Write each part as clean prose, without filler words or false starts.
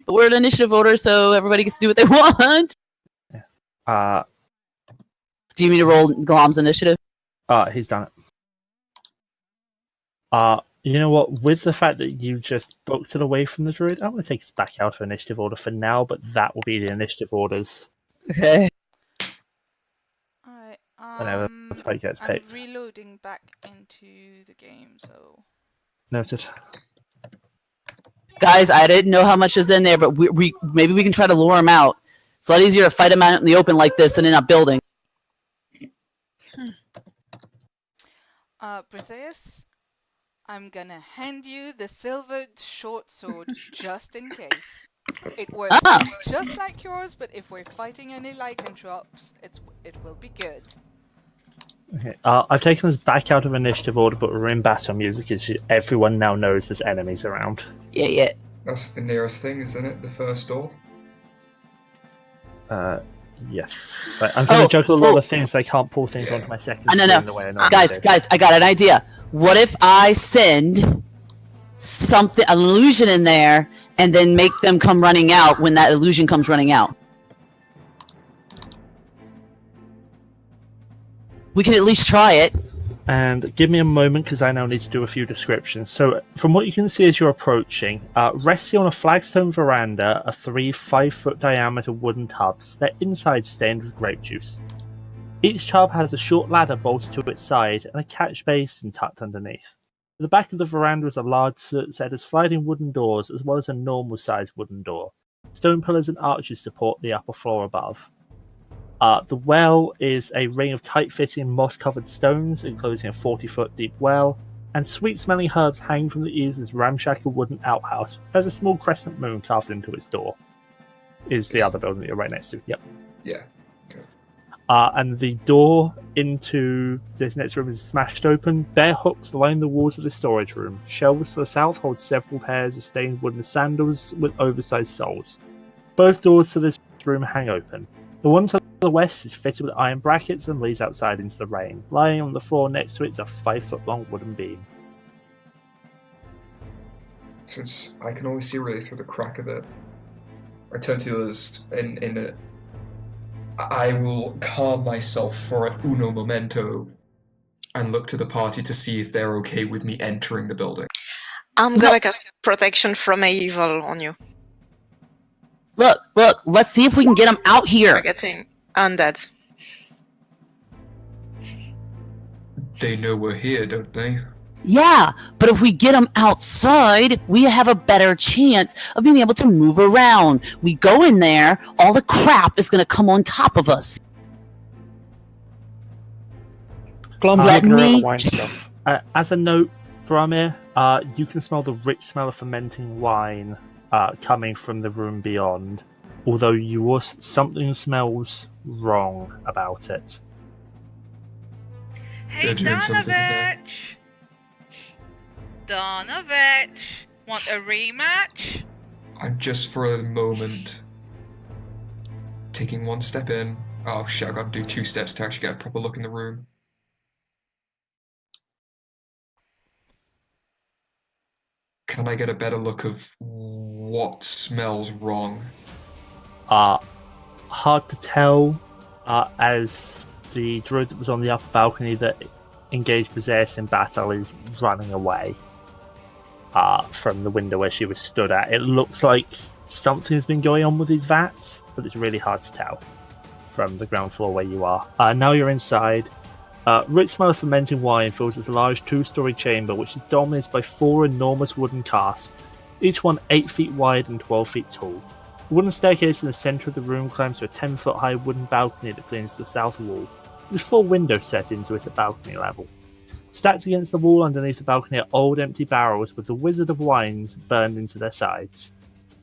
But we're an initiative order, so everybody gets to do what they want. Do you mean to roll Glom's initiative? He's done it. You know what? With the fact that you just booked it away from the druid, I'm going to take us back out of initiative order for now, but that will be the initiative orders. Okay. Alright, Whenever the fight gets I'm picked. reloading back into the game, so... Noted. Guys, I didn't know how much is in there, but we maybe we can try to lure him out. It's a lot easier to fight him out in the open like this than in a building. Bryseis, I'm gonna hand you the silvered short sword just in case. It works just like yours, but if we're fighting any lycanthropes, it will be good. Okay. I've taken us back out of initiative order, but we're in battle music. Everyone now knows there's enemies around. Yeah. That's the nearest thing, isn't it? The first door? Yes. So I'm going to juggle a lot of things. I can't pull things onto my second screen the way I normally do. Guys, I got an idea. What if I send an illusion in there and then make them come running out when that illusion comes running out? We can at least try it. And give me a moment, because I now need to do a few descriptions. So, from what you can see as you're approaching, resting on a flagstone veranda are 3 5-foot diameter wooden tubs. Their insides stained with grape juice. Each tub has a short ladder bolted to its side and a catch basin tucked underneath. At the back of the veranda is a large set of sliding wooden doors, as well as a normal-sized wooden door. Stone pillars and arches support the upper floor above. The well is a ring of tight-fitting, moss-covered stones, enclosing a 40-foot deep well, and sweet-smelling herbs hang from the eaves of this ramshackle wooden outhouse. There's a small crescent moon carved into its door. Is the other building that you're right next to. Yep. Yeah. Okay. And the door into this next room is smashed open. Bare hooks line the walls of the storage room. Shelves to the south hold several pairs of stained wooden sandals with oversized soles. Both doors to this room hang open. The one to the west is fitted with iron brackets and leads outside into the rain. Lying on the floor next to it is a 5-foot-long wooden beam. Since I can always see really through the crack of it, I turn to the others in I will calm myself for an uno momento and look to the party to see if they're okay with me entering the building. I'm gonna cast protection from evil on you. Look, let's see if we can get them out here. Targeting undead. They know we're here, don't they? Yeah, but if we get them outside, we have a better chance of being able to move around. We go in there, all the crap is going to come on top of us. Glom's looking around the wine stuff. As a note, Brammyr, you can smell the rich smell of fermenting wine coming from the room beyond, although something smells wrong about it. Hey, Donovich! Want a rematch? I'm just for a moment taking one step in. Oh shit, I gotta do 2 steps to actually get a proper look in the room. Can I get a better look of what smells wrong? Hard to tell, as the druid that was on the upper balcony that engaged Bryseis in battle is running away from the window where she was stood at. It looks like something has been going on with these vats, but it's really hard to tell from the ground floor where you are. Now you're inside. Rich smell of fermenting wine fills this large 2-story chamber, which is dominated by 4 enormous wooden casks, each one 8 feet wide and 12 feet tall. The wooden staircase in the centre of the room climbs to a 10-foot-high wooden balcony that cleans the south wall. There's 4 windows set into it at balcony level. Stacked against the wall underneath the balcony are old empty barrels with the Wizard of Wines burned into their sides.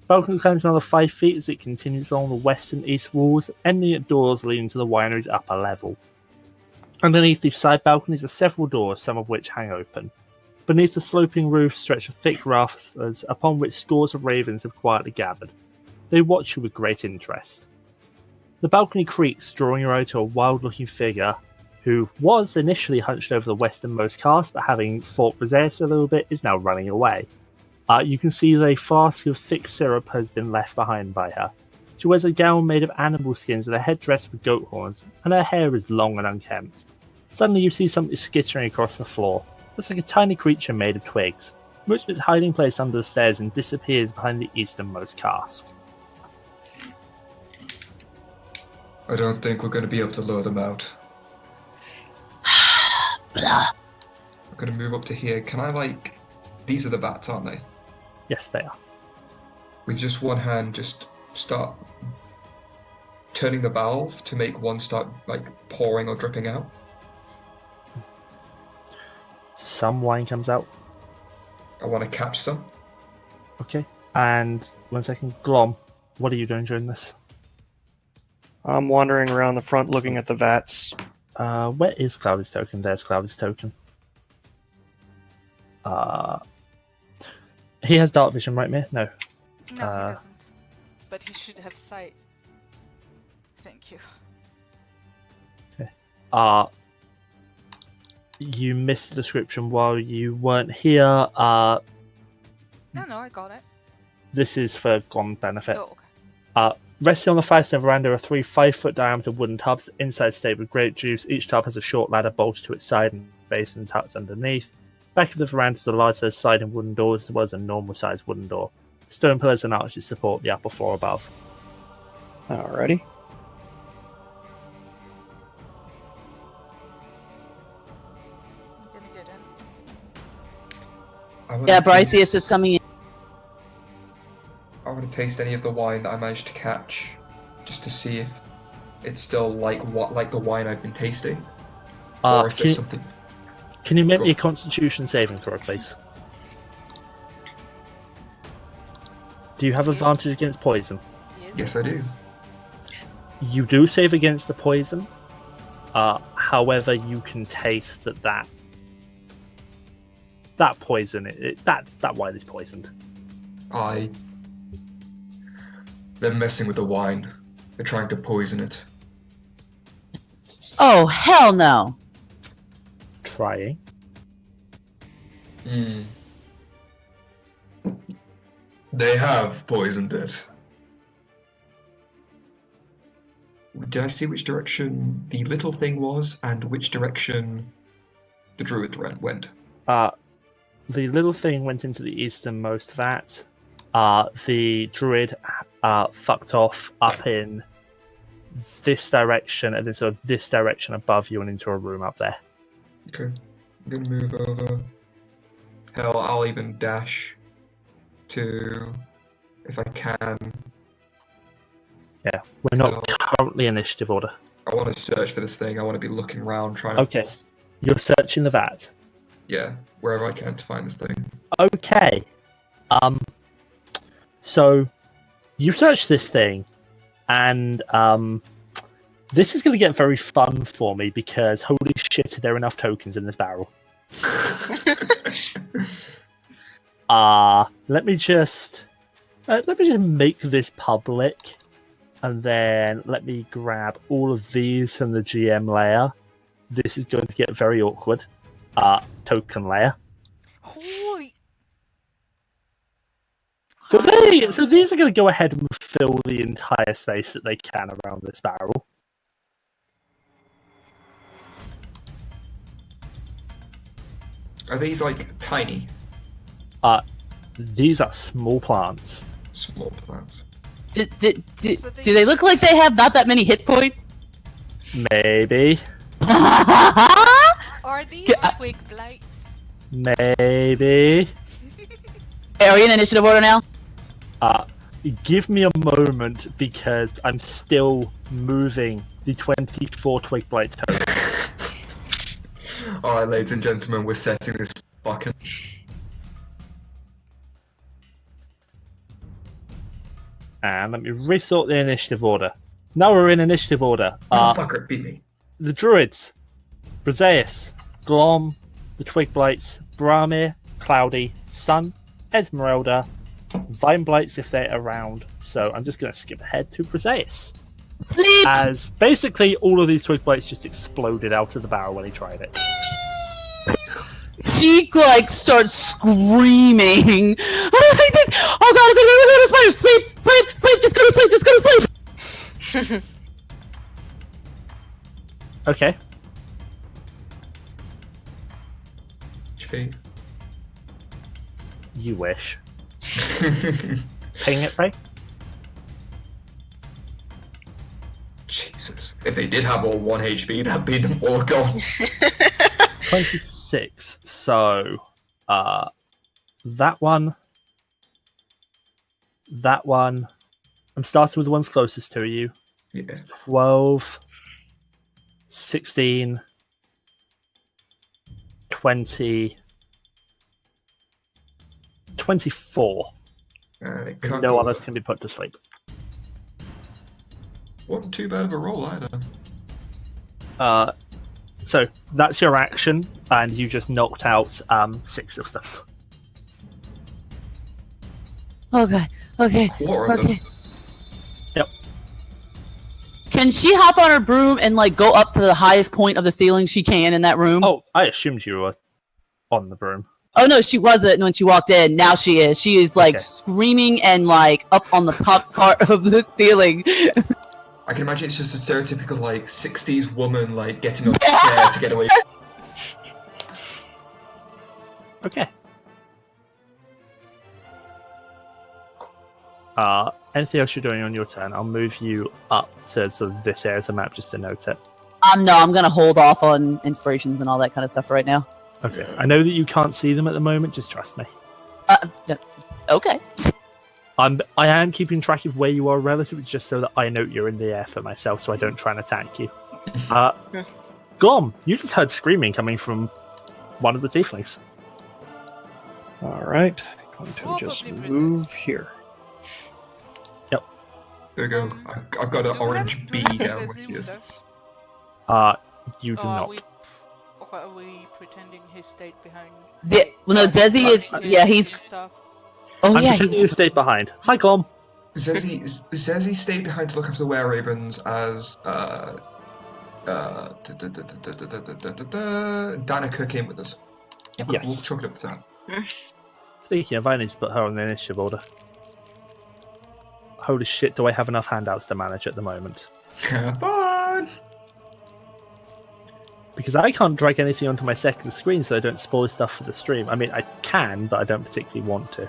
The balcony climbs another 5 feet as it continues along the west and east walls, ending at doors leading to the winery's upper level. Underneath these side balconies are several doors, some of which hang open. Beneath the sloping roof stretch thick rafters upon which scores of ravens have quietly gathered. They watch you with great interest. The balcony creaks, drawing your eye to a wild-looking figure who was initially hunched over the westernmost cast, but having fought Bryseis a little bit, is now running away. You can see that a flask of thick syrup has been left behind by her. She wears a gown made of animal skins and a headdress with goat horns, and her hair is long and unkempt. Suddenly you see something skittering across the floor. Looks like a tiny creature made of twigs. Moves its hiding place under the stairs and disappears behind the easternmost cask. I don't think we're going to be able to lure them out. Blah. I'm going to move up to here. Can I, like... These are the vats, aren't they? Yes, they are. With just one hand, just start turning the valve to make one start, like, pouring or dripping out. Some wine comes out. I want to catch some. Okay. And 1 second, Glom, what are you doing during this? I'm wandering around the front looking at the vats. Where is Cloudy's token? There's Cloudy's token. He has dark vision, right, Miya? No. No, he doesn't. But he should have sight. Thank you. Okay. You missed the description while you weren't here. No, I got it. This is for Glom's benefit. Oh, okay. Resting on the firestone veranda are 3 5-foot diameter wooden tubs, inside stayed with grape juice. Each tub has a short ladder bolted to its side and basin tucked underneath. Back of the veranda is a large-sized sliding wooden door as well as a normal-sized wooden door. Stone pillars and arches support the upper floor above. Alrighty. I'm gonna get in. Yeah, Bryseis is coming in. I want to taste any of the wine that I managed to catch, just to see if it's still like the wine I've been tasting, or if it's something. Can you make me a Constitution saving throw, please? Do you have advantage against poison? Yes, I do. You do save against the poison. However, you can taste that poison. That wine is poisoned. They're messing with the wine. They're trying to poison it. Oh, hell no. Trying. They have poisoned it. Did I see which direction the little thing was and which direction the druid went? The little thing went into the easternmost vat. The druid fucked off up in this direction and then sort of this direction above you and into a room up there. Okay, I'm gonna move over. Hell, I'll even dash to, if I can. Yeah, we're not currently initiative order. I want to search for this thing. I want to be looking around, trying Okay, you're searching the vat. Yeah, wherever I can to find this thing. Okay. So you search this thing, and this is going to get very fun for me because holy shit, are there enough tokens in this barrel? Let me just make this public, and then let me grab all of these from the GM layer. This is going to get very awkward. Token layer. Holy! So these are going to go ahead and fill the entire space that they can around this barrel. Are these like tiny? These are small plants. Small plants. Do they look like they have not that many hit points? Maybe. Are these twig blights? Maybe. Are we in initiative order now? Give me a moment because I'm still moving the 24 twig blight tokens. Alright, ladies and gentlemen, we're setting this fucking... And let me resort the initiative order. Now we're in initiative order. fucker, beat me. The druids, Bryseis, Glom, the twig blights, Brammyr, Cloudy, Sun, Ezmeralda, Vine blights if they're around. So I'm just going to skip ahead to Bryseis. Sleep! As basically all of these twig blights just exploded out of the barrel when he tried it. She like starts screaming. I don't like this. Oh god, I think there's a spider. Sleep, sleep, sleep. Just go to sleep. Just go to sleep. Okay. HP. You wish. Ping it, Ray. Jesus. If they did have all 1 HP, that'd be them all gone. 26. So, that one. That one. I'm starting with the ones closest to you. Yeah. 12. 16. 20. 24. It can't No go others can be put to sleep. Wasn't too bad of a roll either. So that's your action, and you just knocked out 6 of them. Okay, okay, Quarter of okay. them. Yep. Can she hop on her broom and like go up to the highest point of the ceiling she can in that room? Oh, I assumed you were on the broom. Oh no, she wasn't when she walked in. Now she is. She is like Okay. screaming and like up on the top part of the ceiling. I can imagine it's just a stereotypical like 60s woman like getting off the chair to get away. Okay. Anything else you're doing on your turn? I'll move you up to sort of this area of the map just to note it. No, I'm gonna hold off on inspirations and all that kind of stuff right now. Okay. I know that you can't see them at the moment. Just trust me. No. Okay. I am keeping track of where you are relatively, just so that I know you're in the air for myself, so I don't try and attack you. Glom, you just heard screaming coming from one of the tieflings. Alright. Going to just Probably move here. There we go. I've got an orange bee down where Zesi he is. with us? You do Or not. are we pretending he stayed behind? Well, no, Zesi is. Yeah, he's. Stuff? Oh I'm yeah. pretending you stayed behind. Hi, Glom. Zesi stayed behind to look after the were-ravens as Danica came with us. Yes. We'll chalk it up to that. Speaking of, I need to put her on the initiative order. Holy shit, do I have enough handouts to manage at the moment? Come on! Because I can't drag anything onto my second screen so I don't spoil stuff for the stream. I mean, I can, but I don't particularly want to.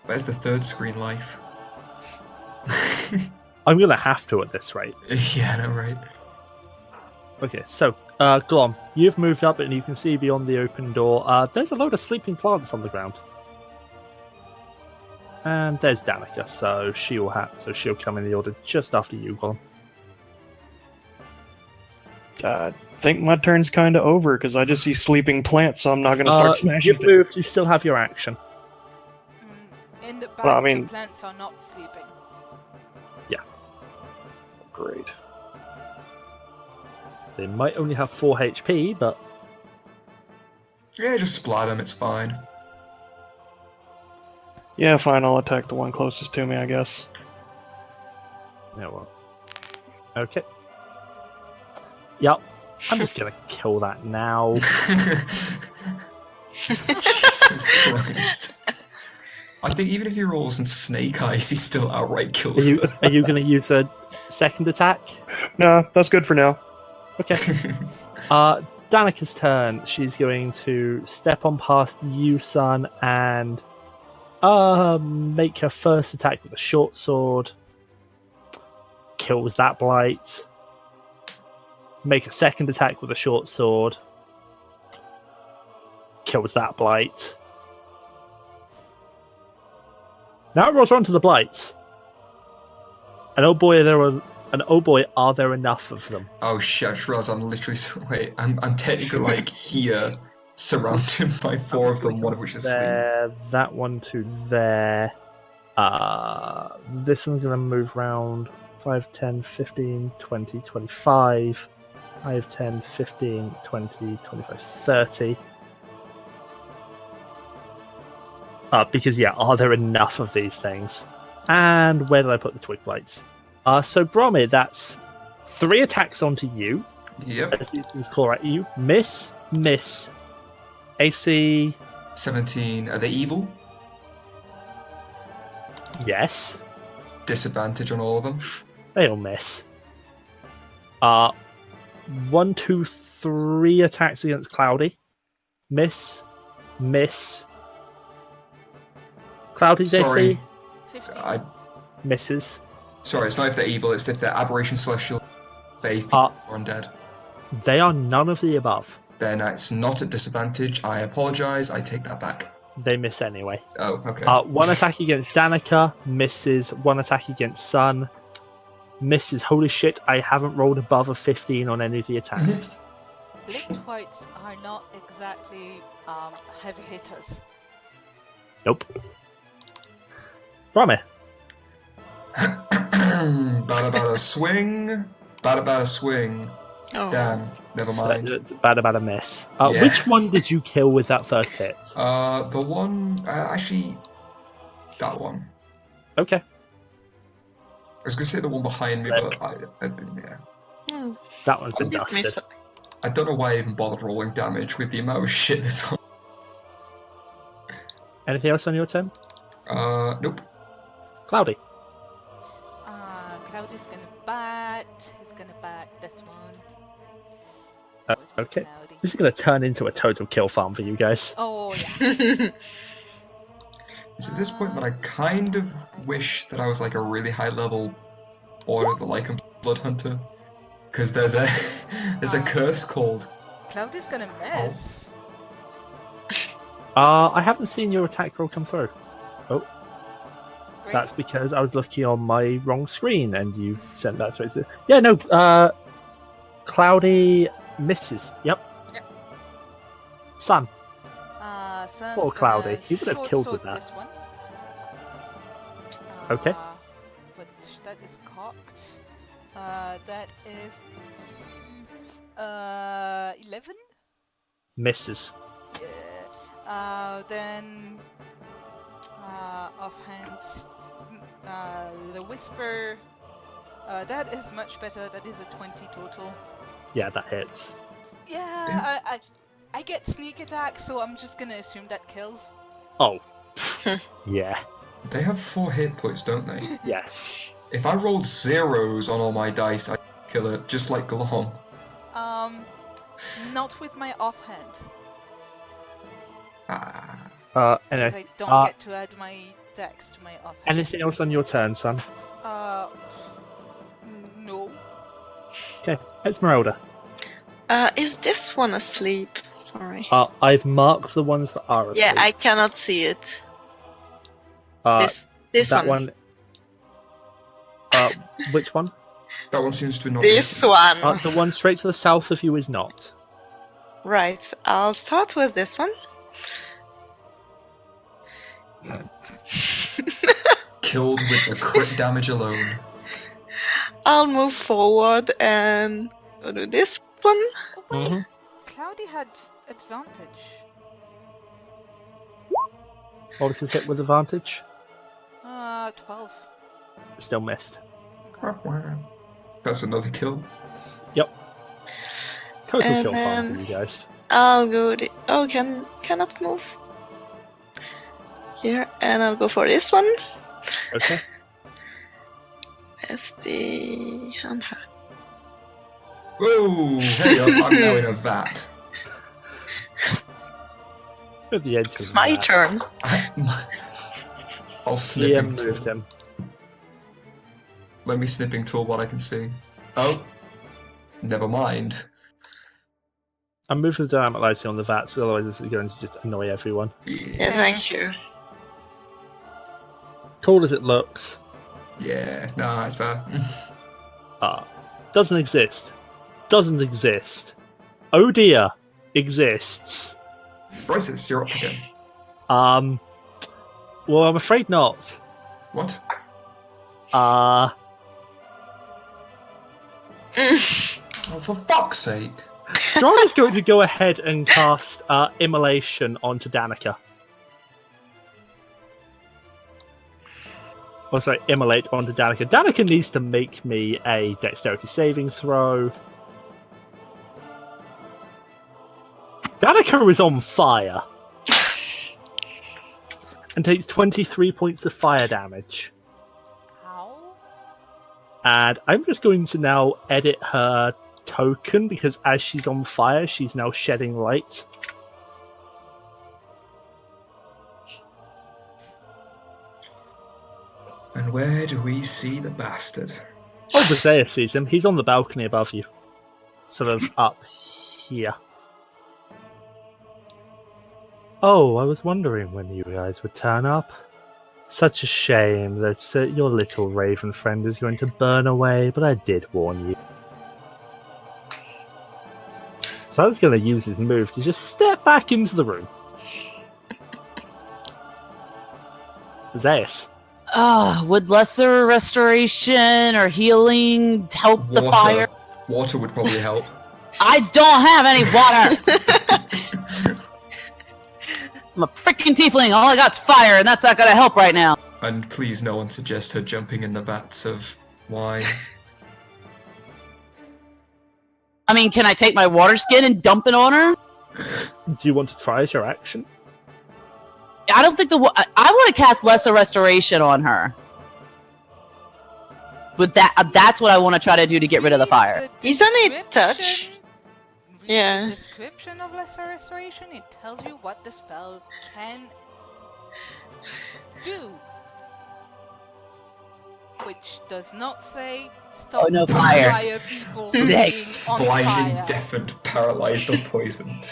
Where's the third screen life? I'm going to have to at this rate. Yeah, I know, right? Okay, so, Glom, you've moved up and you can see beyond the open door, there's a load of sleeping plants on the ground. And there's Danica, so she'll come in the order just after you, Glom. I think my turn's kind of over because I just see sleeping plants, so I'm not going to start smashing You've things. moved, you still have your action. In the back, Well, I mean- the plants are not sleeping. Great. They might only have 4 HP, but Yeah, just splat them, it's fine. Yeah, fine, I'll attack the one closest to me, I guess. yeah, well. Okay. Yep. I'm just gonna kill that now. Jesus Christ. I think even if he rolls in snake eyes, he still outright kills them. Are you gonna use a second attack? No, that's good for now. Okay. Danica's turn. She's going to step on past you, son, and make her first attack with a short sword. Kills that blight. Make a second attack with a short sword. Kills that blight. Now it rolls on to the blights. And oh boy, are there enough of them? Oh shit, I just realised I'm literally wait, I'm technically like here, surrounded by 4 of them, one of which is asleep. There, that one to there. This one's going to move round 5, 10, 15, 20, 25. 5, 10, 15, 20, 25, 30. Because, yeah, are there enough of these things? And where did I put the twig blights? So, Brammyr, that's 3 attacks onto you. Yep. As these things claw at you. Miss, Miss. AC. 17. Are they evil? Yes. Disadvantage on all of them. They all miss. 1, 2, 3 attacks against Cloudy. Miss. Miss. Cloudy's Sorry. AC. 15. Misses. Sorry, it's not if they're evil, it's if they're aberration, celestial, faith, or undead. They are none of the above. Then it's not at disadvantage. I apologize. I take that back. They miss anyway. Oh, okay. 1 attack against Danica. Misses. 1 attack against Sun. Misses. Holy shit, I haven't rolled above a 15 on any of the attacks. Linked whites are not exactly heavy hitters. Nope. Brammyr. Bada swing. Bada swing. Oh. Damn, never mind. Bad about a miss. Yeah. Which one did you kill with that first hit? The one, actually, that one. Okay. I was gonna say the one behind me, Cleric. but yeah. Hmm. That one's been Did dusted. miss- I don't know why I even bothered rolling damage with the amount of shit that's on. Anything else on your turn? Nope. Cloudy. Cloudy's gonna bat. He's gonna bat this one. Where's my Okay. Cloudy? This is going to turn into a total kill farm for you guys. Oh yeah. It's at this point that I kind of wish that I was like a really high level Order of the Lycan Blood Hunter. Because there's a curse called. Cloudy's gonna miss. I haven't seen your attack roll come through. Great. That's because I was looking on my wrong screen and you sent that straight to... Yeah, no, Cloudy misses. Yep. Sun. Sun's Poor Cloudy. gonna He would have short killed sword with that. This one. Okay. But that is cocked. That is 11. Misses. Yeah. Then offhand, the whisper. That is much better. That is a 20 total. Yeah, that hits. Yeah, I get sneak attack, so I'm just gonna assume that kills. Oh. Yeah. They have 4 hit points, don't they? Yes. If I rolled zeros on all my dice, I'd kill it, just like Glom. Not with my offhand. Anyway, Because I don't get to add my dex to my offhand. anything else on your turn, son? No. Okay, Ezmeralda. Is this one asleep? Sorry. I've marked the ones that are asleep. Yeah, I cannot see it. This that one. Which one? That one seems to be not. This one. The one straight to the south of you is not. Right. I'll start with this one. Killed with the crit damage alone. I'll move forward and go to this one. Oh, wait. Mhm. Cloudy had advantage. What was his hit with advantage? 12. Still missed. Okay. That's another kill. Total And kill farm then- for you guys. I'll go. Cannot move. Here, and I'll go for this one. Okay. That's the hand. Whoa! Hey up, I'm now in a vat. At the edge It's of my that. turn. I'll snipping Liam tool. moved him. Let me snipping tool what I can see. Oh, never mind. I'm moving the dynamic lighting on the vats, otherwise this is going to just annoy everyone. Yeah, thank you. Cool as it looks, Yeah, no, that's fair. doesn't exist. Doesn't exist. Oh dear, exists. Bryseis, you're up again. Well, I'm afraid not. What? Uh, Oh, for fuck's sake. Strahd is going to go ahead and cast Immolation onto Danica. Oh, sorry, Immolate onto Danica. Danica needs to make me a Dexterity saving throw. Danica is on fire. And takes 23 points of fire damage. How? And I'm just going to now edit her token, because as she's on fire, she's now shedding light. And where do we see the bastard? Oh, Bryseis sees him. He's on the balcony above you. Sort of up here. Oh, I was wondering when you guys would turn up. Such a shame that your little raven friend is going to burn away, but I did warn you. So I was going to use his move to just step back into the room. Zeus. Would lesser restoration or healing help the fire? Water would probably help. I don't have any water! I'm a freaking tiefling, all I got's fire, and that's not gonna help right now. And please no one suggest her jumping in the vats of wine. I mean, can I take my water skin and dump it on her? Do you want to try as your action? I don't think I want to cast lesser restoration on her. But that's what I want to try to do to get rid of the fire. Isn't it touch? Read Yeah. the description of Lesser Restoration. It tells you what the spell can do. Which does not say stop Oh, no fire. people Dang. being on Blinding, fire. deafened, paralyzed, or poisoned.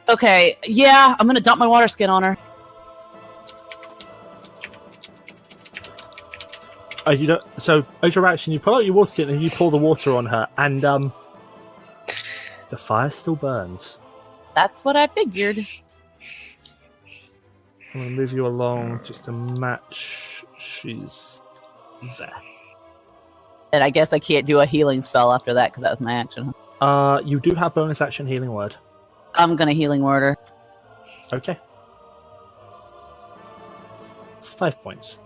Okay, yeah, I'm gonna dump my water skin on her. So, as your action, you pull out your water skin and you pour the water on her, and the fire still burns. That's what I figured. I'm going to move you along just to match. She's there. And I guess I can't do a healing spell after that because that was my action. You do have bonus action healing word. I'm gonna healing word her. Okay. 5 points.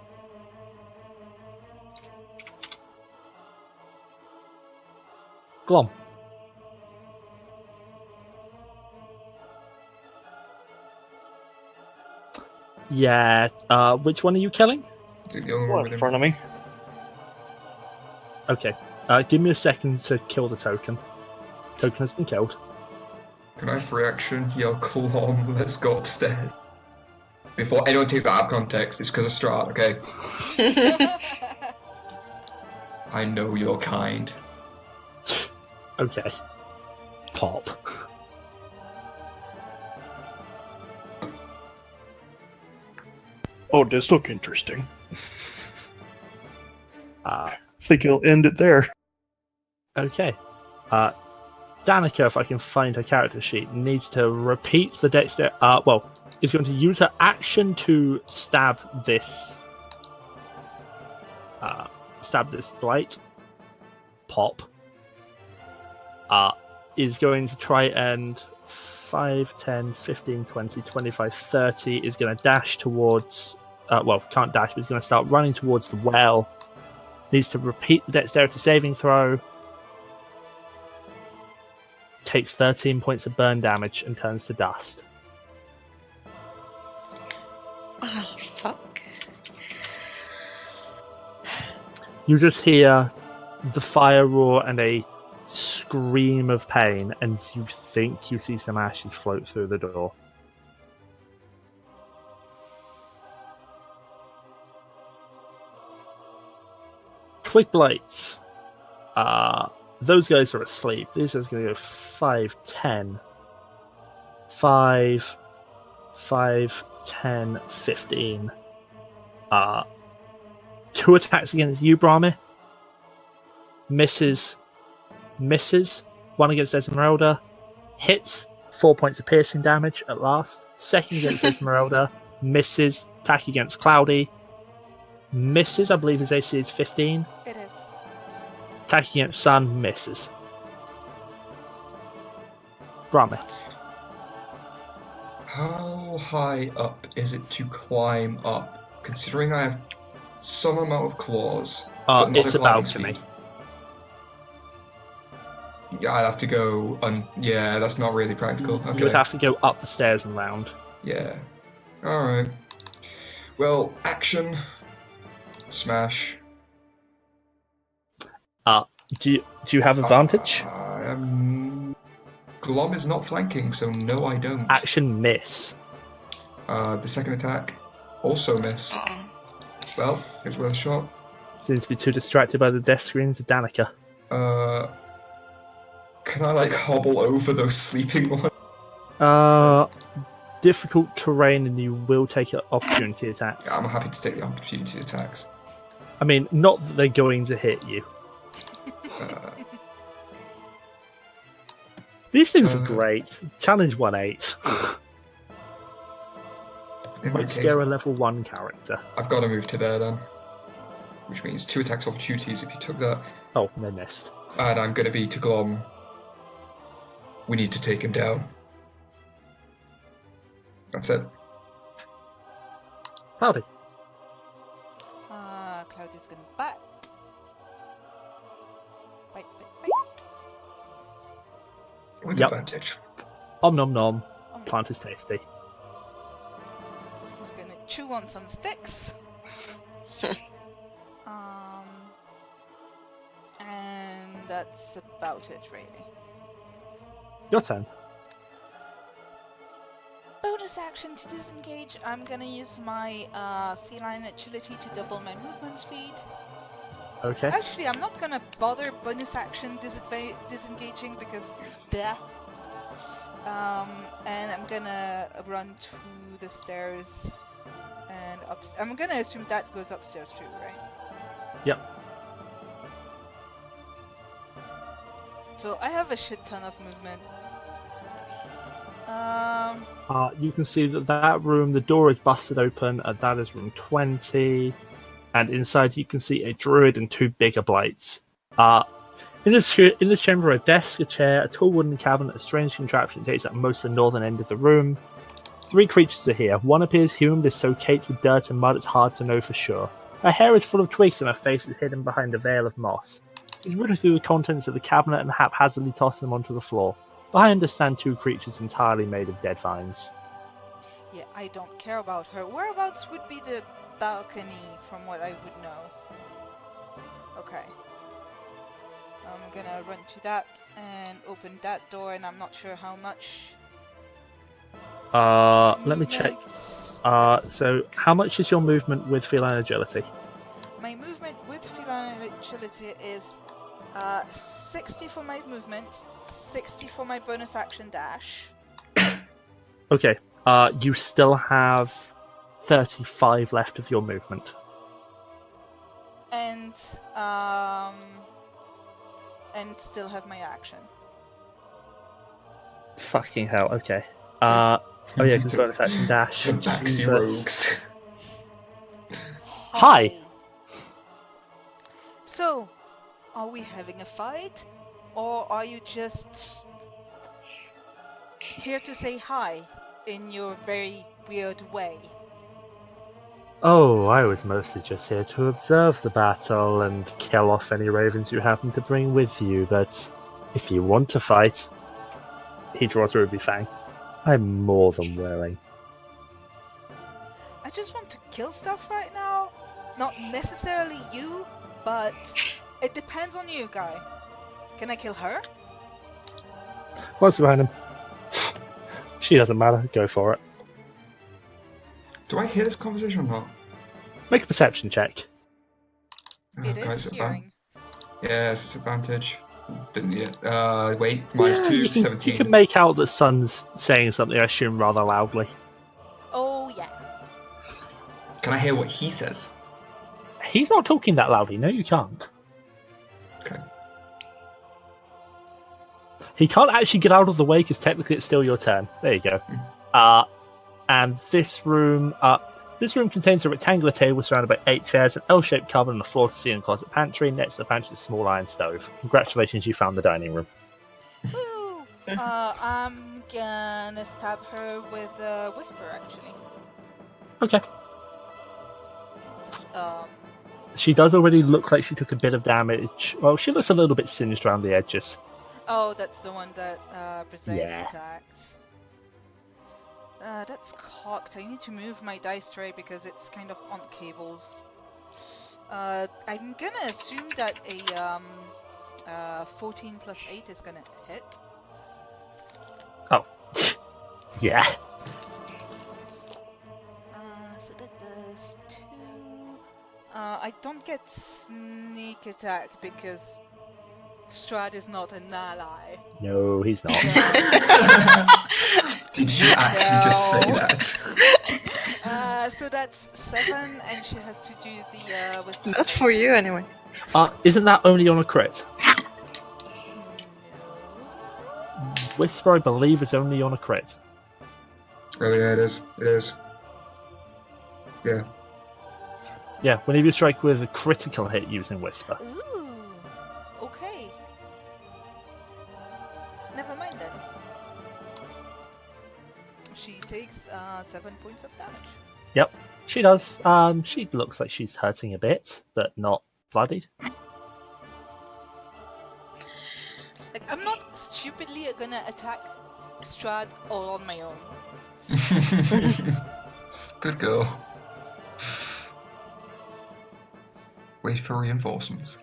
Glom. Yeah, which one are you killing? The only one One with in him. front of me. Okay. Give me a second to kill the token. Token has been killed. Can I free action? Yell, Glom, let's go upstairs. Before anyone takes that out of context, it's because of Strahd, okay? I know you're kind. Okay. Pop. Oh, this look interesting. Uh, Think he'll end it there. okay. Danica, if I can find her character sheet, needs to repeat the dexterity. Is going to use her action to stab this. Stab this blight. Pop. Is going to try and 5, 10, 15, 20, 25, 30 is going to dash towards. Can't dash, but he's going to start running towards the well. Needs to repeat the dexterity saving throw. Takes 13 points of burn damage and turns to dust. Oh, fuck. You just hear the fire roar and a scream of pain, and you think you see some ashes float through the door. Twig Blights. Those guys are asleep. These guys are going to go 5, 10. 5, 10, 15. 2 attacks against you, Brammyr. Misses. 1 against Ezmeralda. Hits. 4 points of piercing damage at last. Second against Ezmeralda. Misses. Attack against Cloudy. Misses. I believe his AC is 15. It is. Attack against Sun. Misses. Brammyr. How high up is it to climb up? Considering I have some amount of claws, but not It's a climbing balcony. speed. Yeah, I'd have to go. Yeah, that's not really practical. Okay. You would have to go up the stairs and round. Yeah. All right. Well, action. Smash. Do you have advantage? Glom is not flanking, so no, I don't. Action miss. The second attack also miss. Well, it's worth a shot. Seems to be too distracted by the death screens of Danica. Can I like hobble over those sleeping ones? Difficult terrain, and you will take opportunity attacks. Yeah, I'm happy to take the opportunity attacks. I mean, not that they're going to hit you. These things are great. Challenge 1/8. Might scare a level 1 character. I've got to move to there then. Which means 2 attacks opportunities if you took that. Oh, they missed. And I'm going to be to Glom. We need to take him down. That's it. Howdy. Cloud is gonna bite. Bite. With Yep. advantage. Om nom nom. Plant is tasty. He's gonna chew on some sticks. And that's about it, really. Your turn. Bonus action to disengage. I'm gonna use my feline agility to double my movement speed. Okay. Actually, I'm not gonna bother bonus action disengaging because duh. And I'm gonna run to the stairs and up. I'm gonna assume that goes upstairs too, right? Yep. So I have a shit ton of movement. You can see that room, the door is busted open, and that is room 20. And inside you can see a druid and 2 bigger blights. In this chamber, a desk, a chair, a tall wooden cabinet, a strange contraption takes up most of the northern end of the room. 3 creatures are here. One appears human, but is so caked with dirt and mud it's hard to know for sure. Her hair is full of twigs and her face is hidden behind a veil of moss. She's rooted through the contents of the cabinet and haphazardly tossed them onto the floor. Behind her stand 2 creatures entirely made of dead vines. Yeah, I don't care about her. Whereabouts would be the balcony from what I would know? Okay. I'm gonna run to that and open that door, and I'm not sure how much. Let me check. movement. So how much is your movement with feline agility? My movement with feline agility is 60 for my movement, 60 for my bonus action dash. Okay. You still have 35 left of your movement. And still have my action. Fucking hell. Okay. Oh yeah, because bonus action dash. Tabaxi Jesus. rogues. Hi. So, are we having a fight, or are you just here to say hi in your very weird way? Oh, I was mostly just here to observe the battle and kill off any ravens you happen to bring with you, but if you want to fight, he draws a ruby fang. I'm more than willing. I just want to kill stuff right now. Not necessarily you, but it depends on you, guy. Can I kill her? What's behind him? She doesn't matter. Go for it. Do I hear this conversation or not? Make a perception check. It guys, is hearing. Yes, it's advantage. Didn't yet. Wait, minus Yeah, 2, 17. You can make out that Sun's saying something, I assume, rather loudly. Oh yeah. Can I hear what he says? He's not talking that loudly. No, you can't. Okay. He can't actually get out of the way because technically it's still your turn. There you go. And this room contains a rectangular table surrounded by 8 chairs, an L-shaped cupboard, and a floor-to-ceiling closet pantry. Next to the pantry is a small iron stove. Congratulations, you found the dining room. Woo! I'm gonna stab her with a whisper, actually. Okay. Um, She does already look like she took a bit of damage. Well, she looks a little bit singed around the edges. Oh, that's the one that Bryseis Yeah. attacked. That's cocked. I need to move my dice tray because it's kind of on cables. I'm gonna assume that a 14 plus 8 is gonna hit. Oh. Yeah. So that does 2. I don't get sneak attack because Strahd is not an ally. No, he's not. Did you actually just say No. that? So that's 7, and she has to do the wisdom. Not for you, anyway. Isn't that only on a crit? No. Whisper, I believe, is only on a crit. Oh yeah, it is. It is. Yeah. Yeah, whenever you strike with a critical hit using Whisper. Ooh. Okay. Never mind then. She takes 7 points of damage. Yep, she does. She looks like she's hurting a bit, but not bloodied. Like, I'm not stupidly gonna attack Strahd all on my own. Good girl. Wait for reinforcements.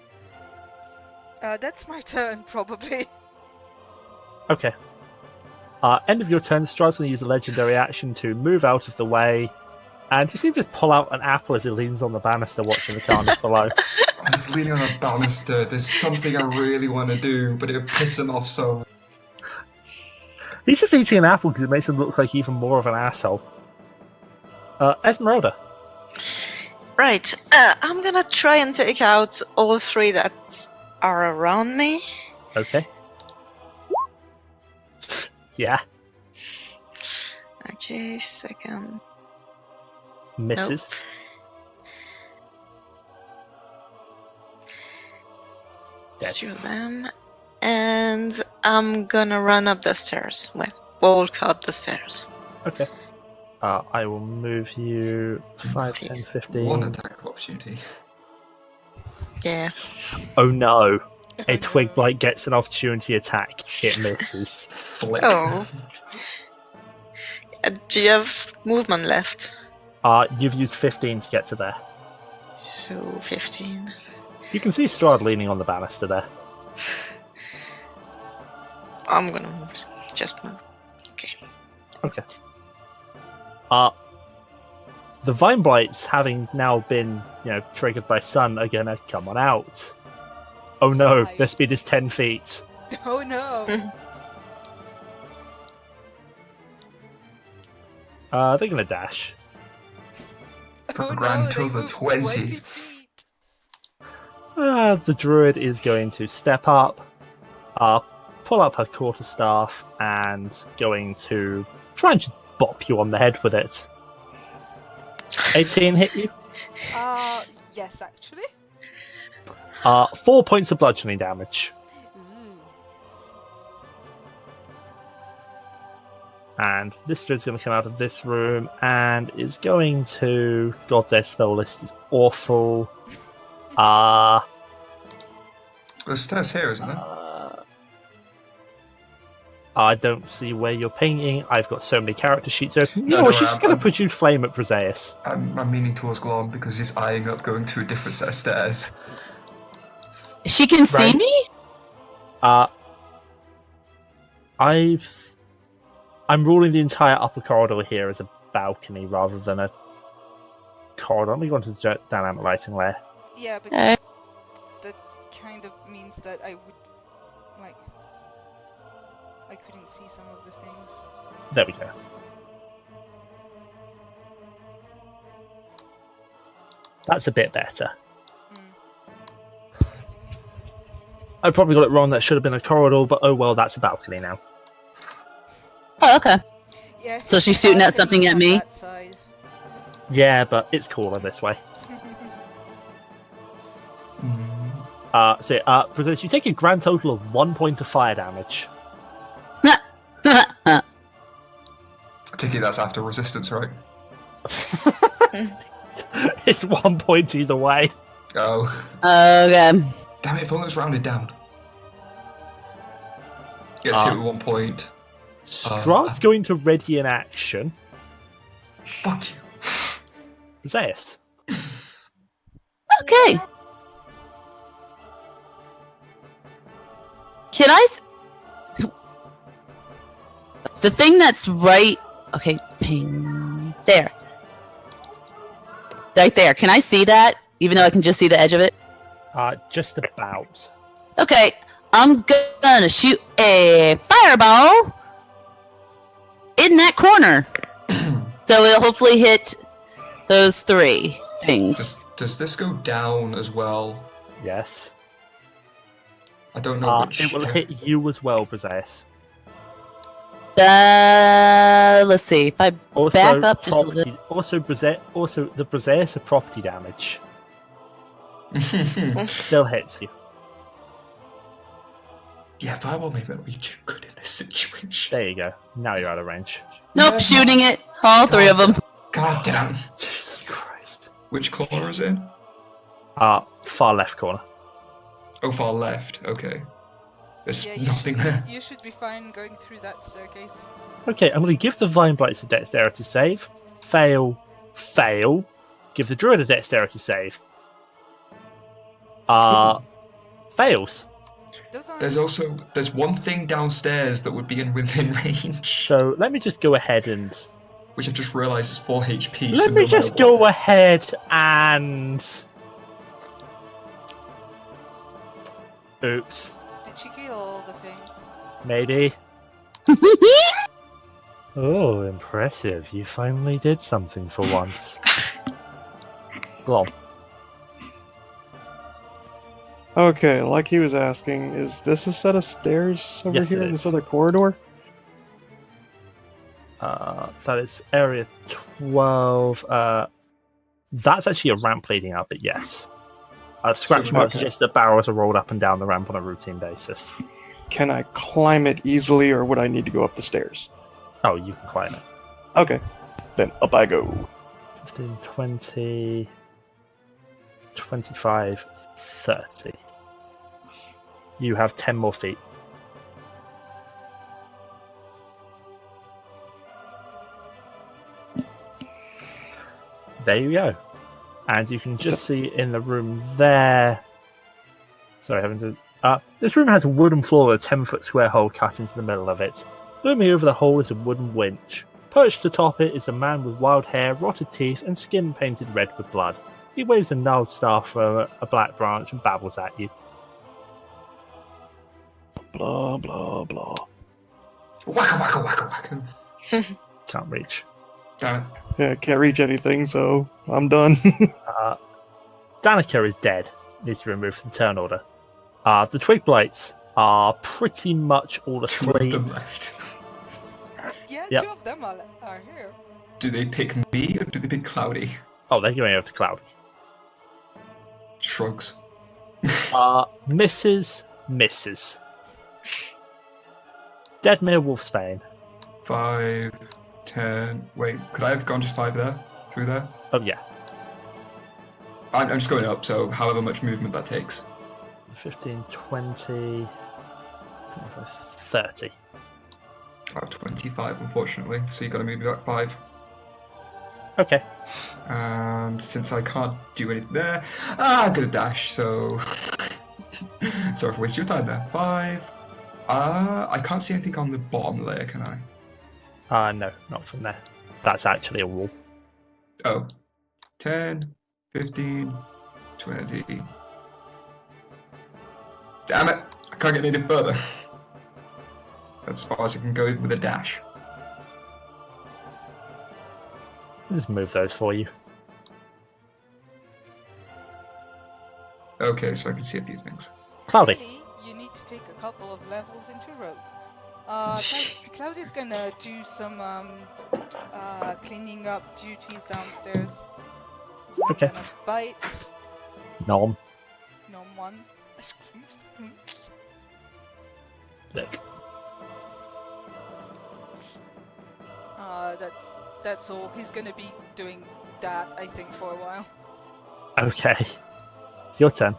That's my turn, probably. Okay. End of your turn, Strahd's going to use a legendary action to move out of the way, and you see him just pull out an apple as he leans on the banister watching the carnage below. He's leaning on a banister. There's something I really want to do, but it would piss him off so. He's just eating an apple because it makes him look like even more of an asshole. Ezmeralda. Right, I'm gonna try and take out all 3 that are around me. Okay. Yeah. Okay, second. Misses. It's 2 of them. And I'm gonna run up the stairs. Well, walk up the stairs. Okay. I will move you 5, 10, Please. 15. One attack of opportunity. Yeah. Oh no. A twig blight gets an opportunity attack. It misses. Flick. Oh. Do you have movement left? You've used 15 to get to there. So 15. You can see Strahd leaning on the banister there. I'm gonna move. Just move. Okay. Okay. The vine blights, having now been, triggered by sun, are gonna come on out. Oh no, Nice. their speed is 10 feet. Oh no! They're gonna dash. For Oh a grand no, they total of moved 20. feet. The druid is going to step up, pull up her quarterstaff, and going to try and just bop you on the head with it. 18 hit you? Yes, actually. 4 points of bludgeoning damage. Ooh. And this druid's going to come out of this room and is going to... God, their spell list is awful. There's stairs here, isn't there? I don't see where you're painting. I've got so many character sheets open. No, No, no, she's just going to put you flame at Bryseis. I'm meaning towards Glom because he's eyeing up going to a different set of stairs. She can see Right. me? I'm ruling the entire upper corridor here as a balcony rather than a corridor. Let me go on to the dynamic lighting layer. Yeah, because that kind of means that I would, like, I couldn't see some of the things. There we go. That's a bit better. I probably got it wrong. That should have been a corridor, but oh well, that's a balcony now. Oh, okay. Yeah. So she's shooting at something at me? That side. Yeah, but it's cooler this way. Bryseis, you take a grand total of 1 point of fire damage. I take it that's after resistance, right? It's 1 point either way. Oh. Okay. Damn it, if only it was rounded down. Gets hit with 1 point. Strahd's going to ready an action. Fuck you. Bryseis. Okay. Can I? The thing that's right. Okay, ping. There. Right there. Can I see that? Even though I can just see the edge of it? Just about. Okay. I'm gonna shoot a fireball in that corner. So it'll hopefully hit those 3 things. Does this go down as well? Yes. I don't know which. It will hit you as well, Bryseis. Let's see. If I back up just a little bit. Also, the Bryseis of property damage still hits you. Yeah, fireball may not be too good in this situation. There you go. Now you're out of range. Nope, shooting it. All 3 of them. God damn. Jesus Christ. Which corner is it in? Far left corner. Oh, far left. Okay. There's Yeah, nothing there. you should be fine going through that staircase. Okay, I'm going to give the Vine Blights a dexterity save. Fail. Fail. Give the Druid a dexterity save. Fails. There's one thing downstairs that would be within range. So let me just go ahead and... Which I've just realised is 4 HP. Let me just go ahead and... Oops. Did she kill all the things? Maybe. Oh, impressive. You finally did something for once. Glom. Okay, like he was asking, is this a set of stairs over Yes, here it in this is. other corridor? That is area 12. That's actually a ramp leading up, but yes. Scratch marks suggest that barrels are rolled up and down the ramp on a routine basis. Can I climb it easily, or would I need to go up the stairs? Oh, you can climb it. Okay, then up I go. 15, 20, 25, 30. You have 10 more feet. There you go. And you can just see in the room there... Sorry, having to... this room has a wooden floor with a 10-foot square hole cut into the middle of it. Looming over the hole is a wooden winch. Perched atop it is a man with wild hair, rotted teeth, and skin painted red with blood. He waves a gnarled staff from a black branch and babbles at you. Blah, blah, blah. Wacka, wacka, wacka, wacka. Can't reach. Damn it. Yeah, can't reach anything, so I'm done. Danica is dead. Needs to be removed from the turn order. The Twig Blights are pretty much all 2 of asleep. them left. Yeah, Yep. 2 of them are here. Do they pick me or do they pick Cloudy? Oh, they're going over to Cloud. Shrugs. Misses. Deadmere Wolfsbane. 5, 10. Wait, could I have gone just 5 there? Through there? Oh, yeah. I'm just going up, so however much movement that takes. 15, 20, 25, 30. I have 25, unfortunately, so you gotta move me back 5. Okay. And since I can't do anything there, I'm gonna dash, so... Sorry for wasting your time there. 5. I can't see anything on the bottom layer, can I? No, not from there. That's actually a wall. Oh. 10, 15, 20. Damn it! I can't get any further. As far as I can go with a dash. I'll just move those for you. Okay, so I can see a few things. Cloudy. Really, you need to take a couple of levels into Rogue. Cloudy's gonna do some cleaning up duties downstairs. Okay. Gonna bite. Nom. Nom 1. Look. That's all. He's gonna be doing that, I think, for a while. Okay. It's your turn.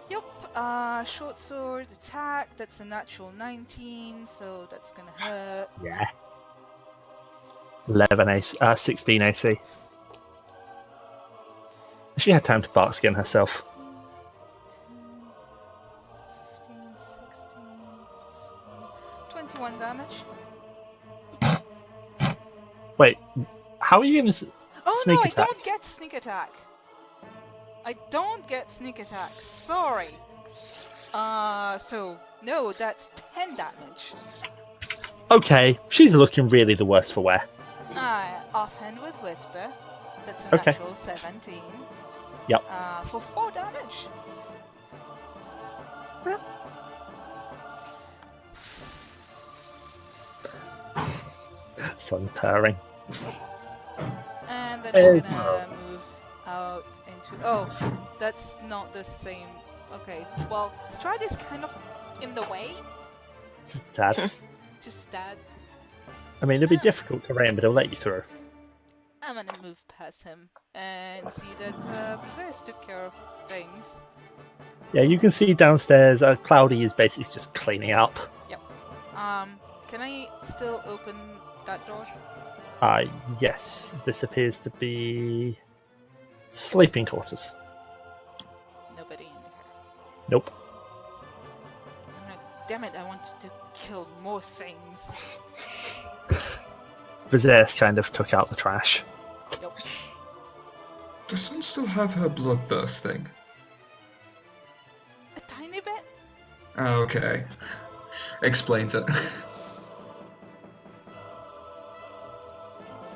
Yep. Short sword attack. That's a natural 19, so that's gonna hurt. Yeah. 16 AC. She had time to bark skin herself. 10, 15, 16, 21 damage. Wait, how are you going to Oh sneak no, attack? I don't get sneak attack. I don't get sneak attack. Sorry. So no, that's 10 damage. Okay, she's looking really the worst for wear. Offhand with whisper. That's a Okay. natural 17. Yep. For 4 damage. Sun's purring. And then I'm It's gonna move out into. Oh, that's not the same. Okay, well, Strahd is kind of in the way. Just a tad. Just that. I mean, it'll be difficult terrain, but it'll let you through. I'm gonna move past him and see that Bryseis took care of things. Yeah, you can see downstairs, Cloudy is basically just cleaning up. Can I still open that door? Yes, this appears to be sleeping quarters. Nobody in here. Nope. I'm like, damn it, I wanted to kill more things. Bryseis kind of took out the trash. Nope. Does Sun still have her bloodthirst thing? A tiny bit? Oh, okay. Explains it.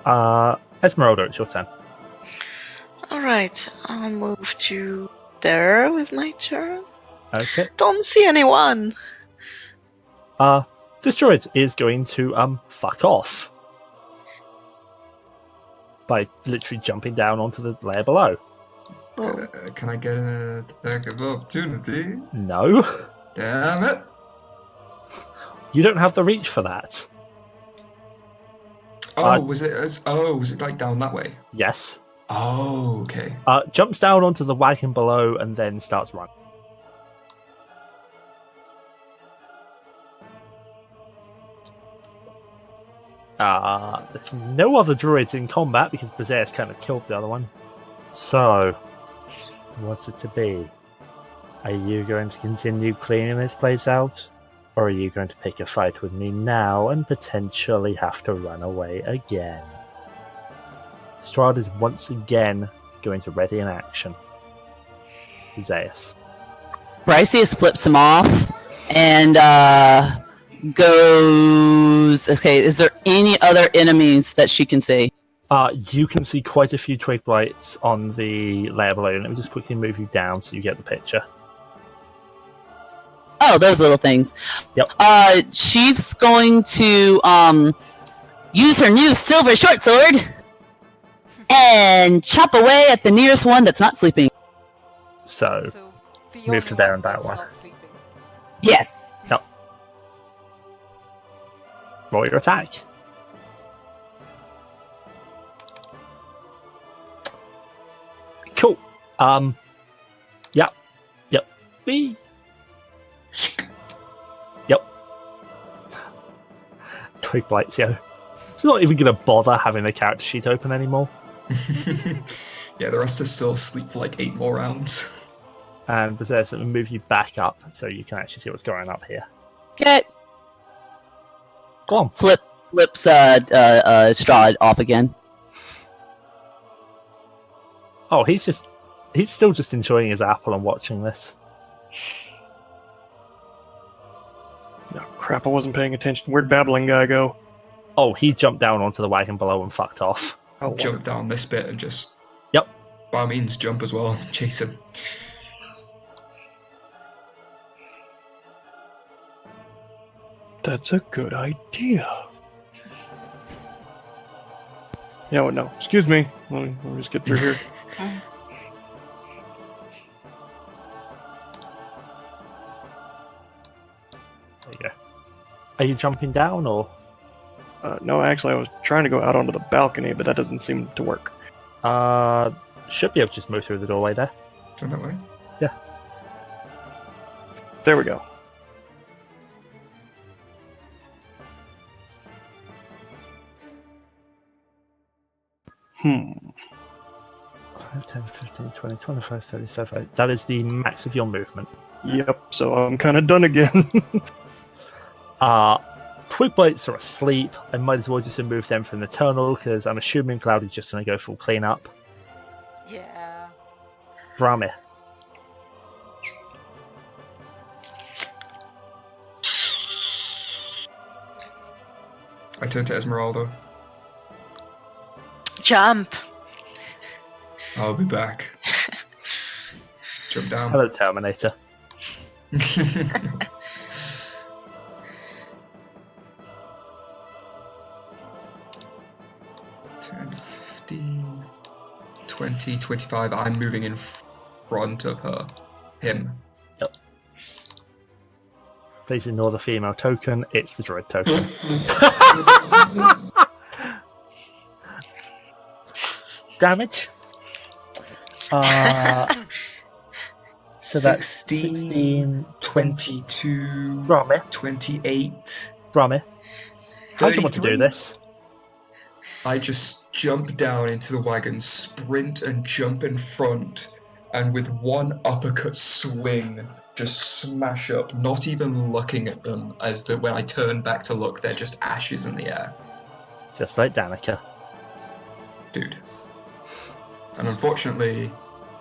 Ezmeralda, it's your turn. Alright, I'll move to there with my turn. Okay. Don't see anyone! This droid is going to fuck off by literally jumping down onto the layer below. Oh, Can I get an attack of opportunity? No, Damn it! you don't have the reach for that. Oh, was it like down that way? Yes. Oh, okay. Jumps down onto the wagon below and then starts running. There's no other druids in combat because Bryseis kind of killed the other one. So, what's it to be? Are you going to continue cleaning this place out? Or are you going to pick a fight with me now and potentially have to run away again? Strahd is once again going to ready an action. Bryseis. Bryseis flips him off and goes. Okay, is there any other enemies that she can see? You can see quite a few twig blights on the layer below. Let me just quickly move you down so you get the picture. Oh, those little things. Yep. She's going to use her new silver short sword and chop away at the nearest one that's not sleeping. So the move to only there and that that's one. not sleeping. Yes. Yep. Roll your attack. Cool. Yep. Whee. Yep. Twig blights, yo. It's not even going to bother having the character sheet open anymore. Yeah, the rest are still asleep for like 8 more rounds. And Bryseis, let me move you back up so you can actually see what's going on up here. Okay. Glom. Flips Strahd off again. Oh, he's still just enjoying his apple and watching this. Oh, crap, I wasn't paying attention. Where'd Babbling Guy go? Oh, he jumped down onto the wagon below and fucked off. Oh, Jump down this bit and just... Yep. By all means, jump as well. Chase him. that's a good idea. Yeah, well, no. Excuse me. Let me just get through here. There you go. Are you jumping down or? No, actually, I was trying to go out onto the balcony, but that doesn't seem to work. Should be able to just move through the doorway there. Turn that way. Yeah. There we go. Hmm. 5, 10, 15, 20, 25, 30, 35. That is the max of your movement. Yep, so I'm kind of done again. Twig Blights are asleep. I might as well just remove them from the tunnel because I'm assuming Cloud is just going to go full cleanup. Yeah. Brammyr. I turn to Ezmeralda. Jump. I'll be back. Jump down. Hello, Terminator. 10, 15, 20, 25. I'm moving in front of her. Him. Yep. Please ignore the female token. It's the droid token. Damage. So that's 16, 22, Brammyr. 28. Brammyr. How do you want to do 33? this? I just jump down into the wagon, sprint and jump in front, and with one uppercut swing, just smash up, not even looking at them, as when I turn back to look, they're just ashes in the air. Just like Danica. Dude. And unfortunately,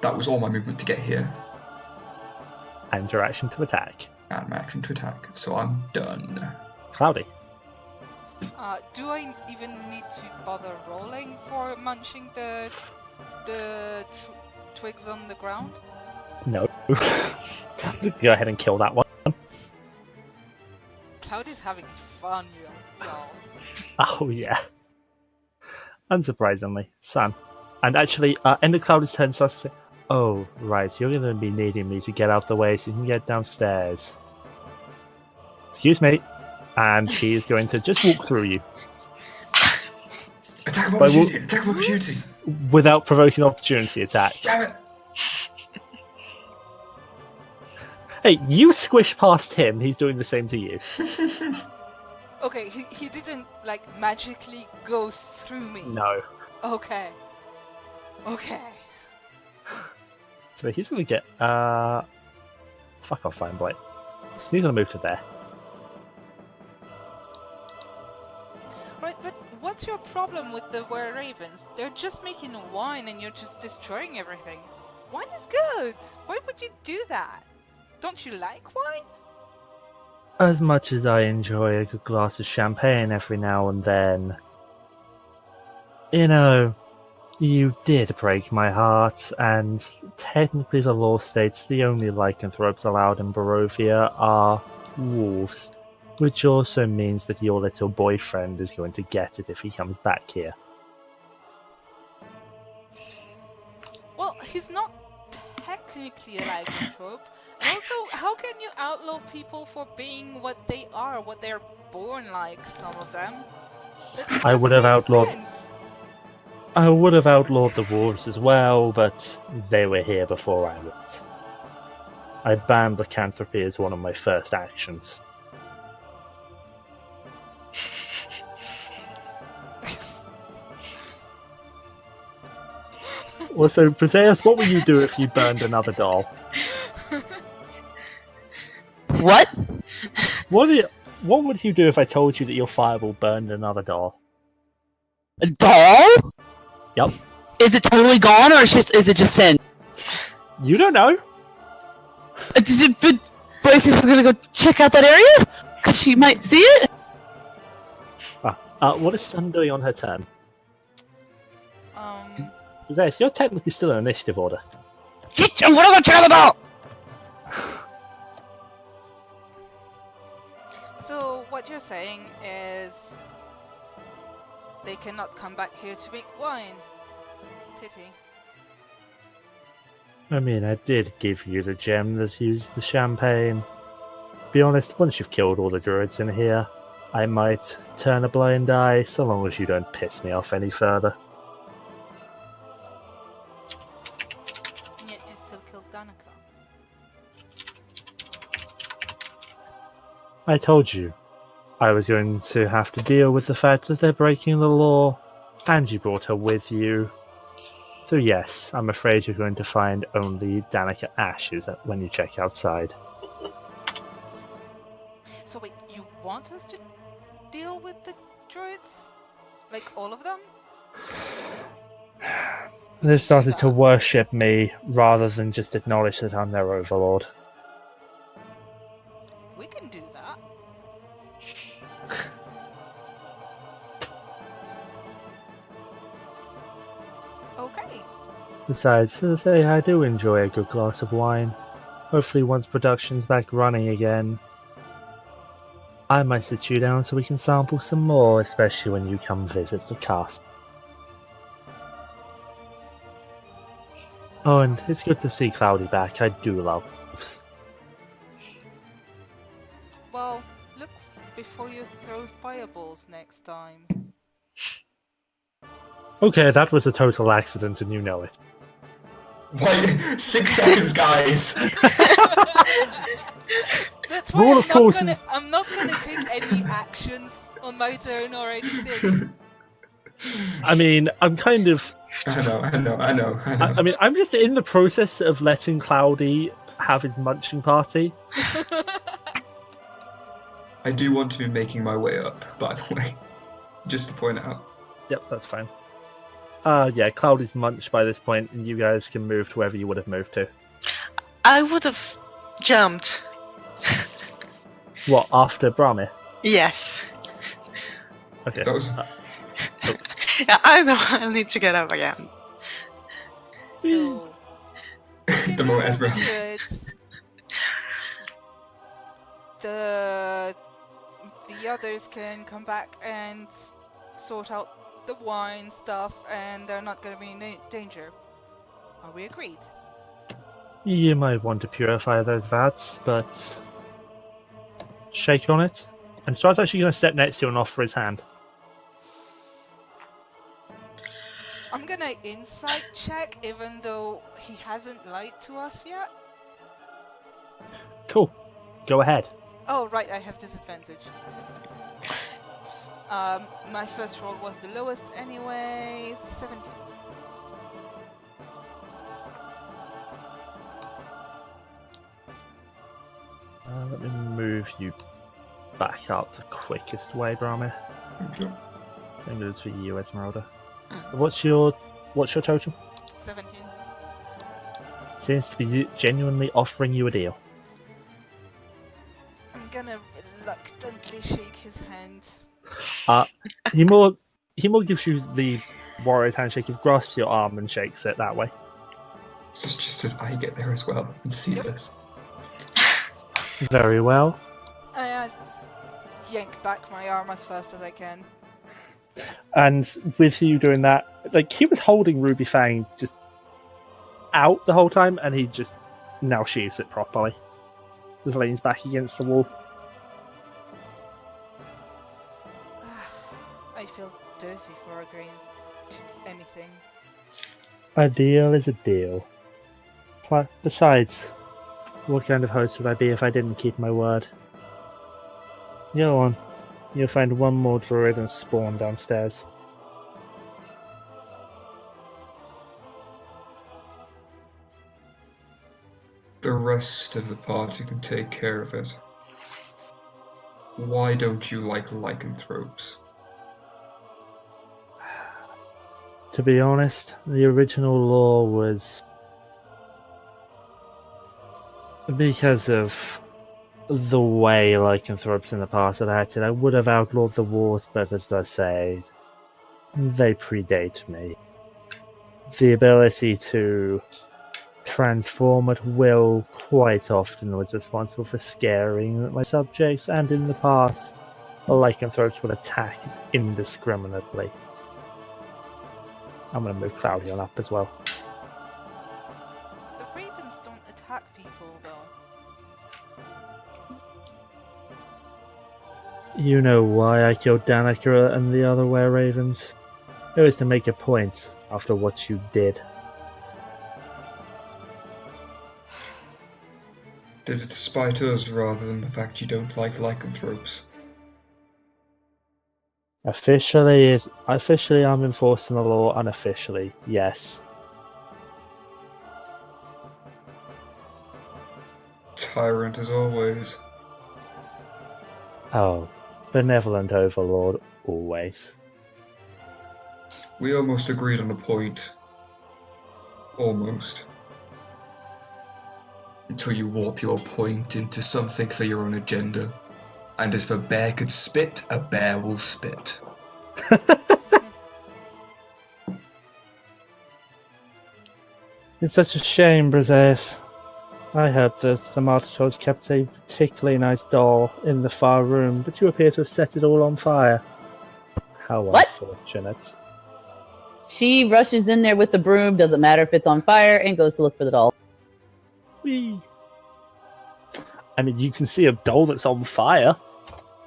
that was all my movement to get here, And your action to attack. and my action to attack, so I'm done. Cloudy. Do I even need to bother rolling for munching the twigs on the ground? No. Go ahead and kill that one. Cloud is having fun, y'all. Oh, yeah. Unsurprisingly, Sam. And actually, end of Cloudy's turn starts to say, oh, right, you're going to be needing me to get out the way so you can get downstairs. Excuse me. And he is going to just walk through you. Attack of opportunity! Attack of opportunity! Without provoking opportunity attack. Damn it! Hey, you squish past him, he's doing the same to you. Okay, he didn't, like, magically go through me. No. Okay. Okay. So he's going to get, fuck off, Fine Blight. He's going to move to there. Right, but what's your problem with the were ravens? They're just making wine and you're just destroying everything. Wine is good. Why would you do that? Don't you like wine? As much as I enjoy a good glass of champagne every now and then, you know, you did break my heart, and technically the law states the only lycanthropes allowed in Barovia are wolves, which also means that your little boyfriend is going to get it if he comes back here. Well, he's not technically a lycanthrope. And also, how can you outlaw people for being what they are, what they're born like, some of them? That I would have doesn't make outlawed- sense. I would have outlawed the wolves as well, but they were here before I was. I banned lycanthropy as one of my first actions. Also, Bryseis, what would you do if you burned another doll? What? What would you do if I told you that your fireball burned another doll? A doll? Yep. Is it totally gone, or is it just sin? You don't know. But Bryseis is gonna go check out that area? Cause she might see it? What is Sun doing on her turn? Bryseis, you're technically still in initiative order. Get you! We're gonna check out the doll! So, what you're saying is they cannot come back here to make wine. Pity. I mean, I did give you the gem that used the champagne. Be honest, once you've killed all the druids in here, I might turn a blind eye, so long as you don't piss me off any further. And yet you still killed Danica. I told you I was going to have to deal with the fact that they're breaking the law, and you brought her with you. So yes, I'm afraid you're going to find only Danica ashes when you check outside. So wait, you want us to deal with the druids? Like all of them? They've started to worship me rather than just acknowledge that I'm their overlord. We can do that. Okay. Besides, as I say, I do enjoy a good glass of wine. Hopefully once production's back running again, I might sit you down so we can sample some more, especially when you come visit the castle. Oh, and it's good to see Cloudy back. I do love wolves. Well, look before you throw fireballs next time. Okay, that was a total accident and you know it. Wait, 6 seconds, guys! That's why Rule of course is... I'm not gonna take any actions on my turn or anything. I mean, I'm kind of... I know. I mean, I'm just in the process of letting Cloudy have his munching party. I do want to be making my way up, by the way. Just to point out. Yep, that's fine. Yeah, Cloudy's munched by this point, and you guys can move to wherever you would have moved to. I would have jumped. What, after Brammyr? Yes. Okay. That was... Yeah, I know. I need to get up again. So, the more Ezmeralda. The others can come back and sort out the wine stuff, and they're not going to be in danger. Are we agreed? You might want to purify those vats, but shake on it. And Strahd's actually going to step next to you and offer his hand. I'm gonna insight check, even though he hasn't lied to us yet. Cool. Go ahead. Oh, right, I have disadvantage. My first roll was the lowest anyway, 17. Let me move you back up the quickest way, Brammyr. Okay. Same goes for you, Ezmeralda. What's your total? 17. Seems to be genuinely offering you a deal. I'm gonna reluctantly shake his hand. He more gives you the warrior's handshake. He grasps your arm and shakes it that way. Just as I get there as well and see this. Very well. I yank back my arm as fast as I can. And with you doing that, like, he was holding Ruby Fang just out the whole time, and he just now sheathes it properly. Just leans back against the wall. I feel dirty for agreeing to anything. A deal is a deal. Besides, what kind of host would I be if I didn't keep my word? Go on. You'll find one more druid and spawn downstairs. The rest of the party can take care of it. Why don't you like lycanthropes? To be honest, the original law was because of the way lycanthropes in the past had acted. I would have outlawed the wars, but as I say, they predate me. The ability to transform at will quite often was responsible for scaring my subjects, and in the past, lycanthropes would attack indiscriminately. I'm going to move Cloudy on up as well. The ravens don't attack people, though. You know why I killed Danica and the other were-ravens? It was to make a point after what you did. Did it despite us rather than the fact you don't like lycanthropes? Officially, I'm enforcing the law. Unofficially, yes. Tyrant as always. Oh, benevolent overlord, always. We almost agreed on a point. Almost. Until you warp your point into something for your own agenda. And if a bear could spit, a bear will spit. It's such a shame, Bryseis. I heard that the Martichodes kept a particularly nice doll in the far room, but you appear to have set it all on fire. How What? unfortunate. She rushes in there with the broom, doesn't matter if it's on fire, and goes to look for the doll. Whee! I mean, you can see a doll that's on fire.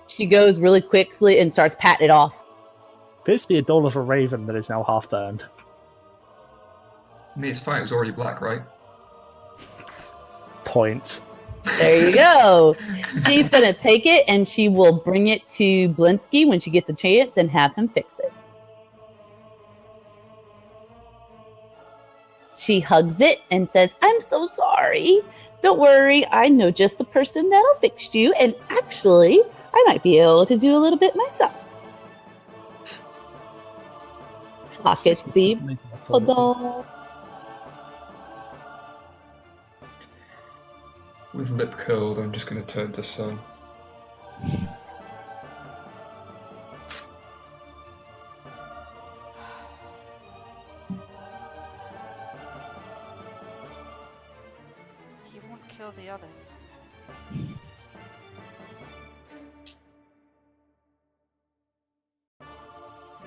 She goes really quickly and starts patting it off. Appears to be a doll of a raven that is now half burned. I mean, it's fine, it was already black, right? Point. There you go. She's going to take it and she will bring it to Blinsky when she gets a chance and have him fix it. She hugs it and says, I'm so sorry. Don't worry, I know just the person that'll fix you, and actually, I might be able to do a little bit myself. Pockets the doll. With lip curled, I'm just going to turn to Sun. He won't kill the others. We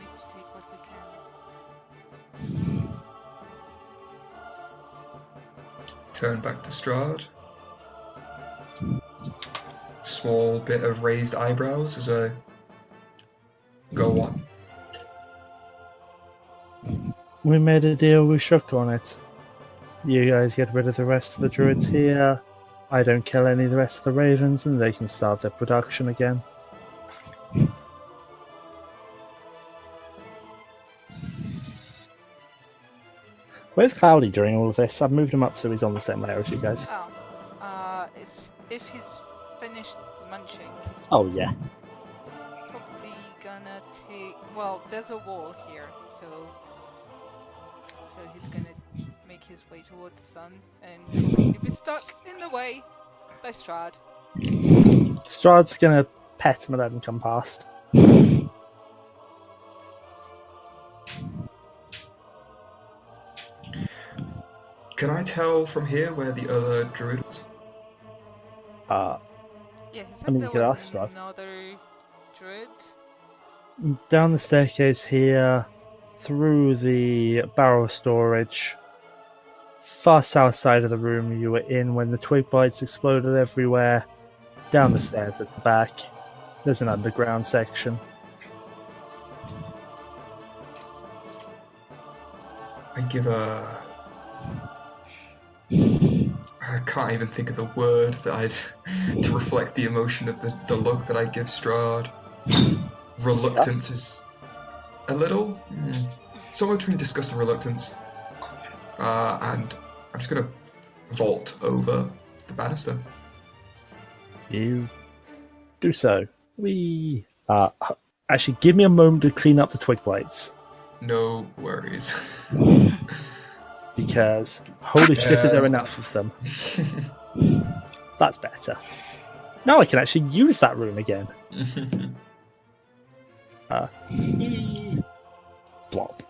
need to take what we can. Turn back to Strahd. Small bit of raised eyebrows as I go on. We made a deal, we shook on it. You guys get rid of the rest of the druids here. I don't kill any of the rest of the ravens, and they can start their production again. Where's Cloudy during all of this? I've moved him up so he's on the same layer as you guys. Oh. If he's finished munching, he's Oh, yeah. probably gonna take... Well, there's a wall here, so he's gonna make his way towards Sun, and probably be stuck in the way by Strahd. Strahd's gonna pet him and let him come past. Can I tell from here where the other druid is? Yeah, he said I mean, there you could was ask Strahd. another druid. Down the staircase here, through the barrel storage, far south side of the room you were in when the twig blights exploded everywhere. Down the stairs at the back, there's an underground section. I give a... I can't even think of the word that I'd to reflect the emotion of the look that I give Strahd. Reluctance is a little somewhere between disgust and reluctance. And I'm just gonna vault over the banister. You do so. We actually give me a moment to clean up the twig blights. No worries. Because holy shit, is there enough of them? That's better. Now I can actually use that room again. Blop.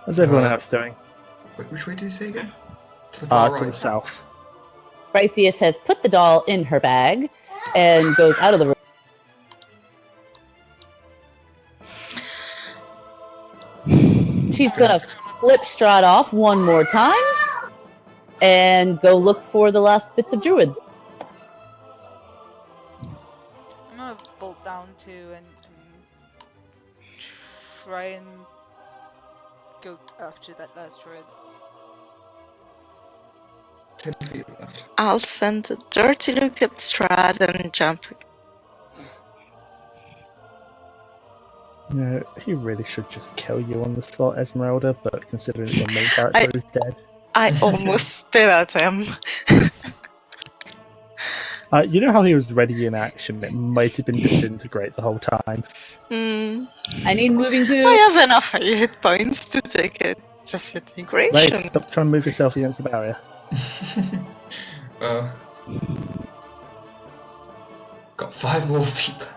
How's everyone else doing? Wait, which way did you say again? To the far right. To the south. Bryseis has put the doll in her bag and goes out of the room. She's gonna flip Strahd off one more time and go look for the last bits of druid. I'm gonna bolt down too and try and go after that last druid. 10 feet left. I'll send a dirty look at Strahd and jump. You know, he really should just kill you on the spot, Ezmeralda, but considering that your main character is dead. I almost spit at him. You know how he was ready in action? It might have been disintegrate the whole time. I need moving too. I have enough hit points to take it. Disintegration. Right, stop trying to move yourself against the barrier. Got 5 more feet left.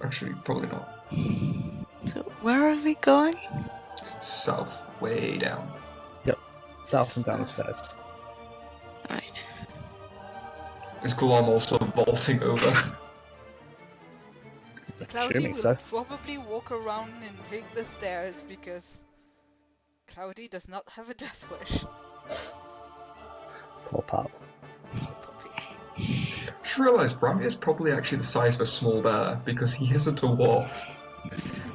Actually, probably not. So where are we going? Just south, way down. Yep, south and down the stairs. Right. Is Glom also vaulting over? Cloudy Assuming will so. probably walk around and take the stairs because Cloudy does not have a death wish. Poor pup. Just realised Brammyr is probably actually the size of a small bear because he is a dwarf.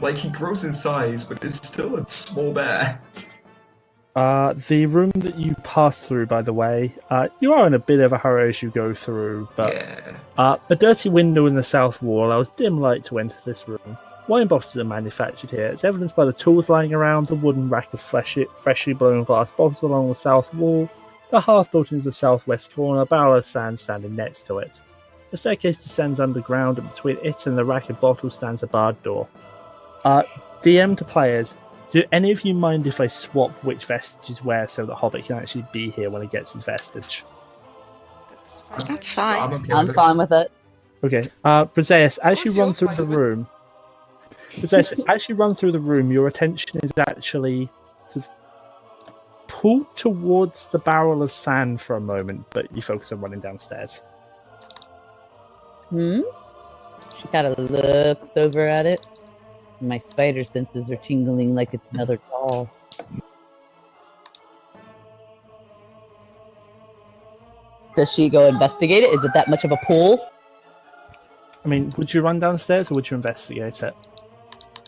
Like, he grows in size, but is still a small bear. The room that you pass through, by the way, you are in a bit of a hurry as you go through, but Yeah. a dirty window in the south wall allows dim light to enter this room. Wine bottles are manufactured here. It's evidenced by the tools lying around, the wooden rack of freshly blown glass bottles along the south wall, the hearth built into the southwest corner, a barrel of sand standing next to it. The staircase descends underground, and between it and the rack of bottles stands a barred door. DM to players, do any of you mind if I swap which vestiges where so that Hobbit can actually be here when he gets his vestige? That's fine. That's fine. I'm okay I'm with fine with it. Okay, Bryseis, as you Suppose run you're through fine the with it. room, Bryseis, as you run through the room, your attention is actually sort of pulled towards the barrel of sand for a moment, but you focus on running downstairs. She kind of looks over at it. My spider senses are tingling like it's another doll. Does she go investigate it? Is it that much of a pull? I mean, would you run downstairs or would you investigate it?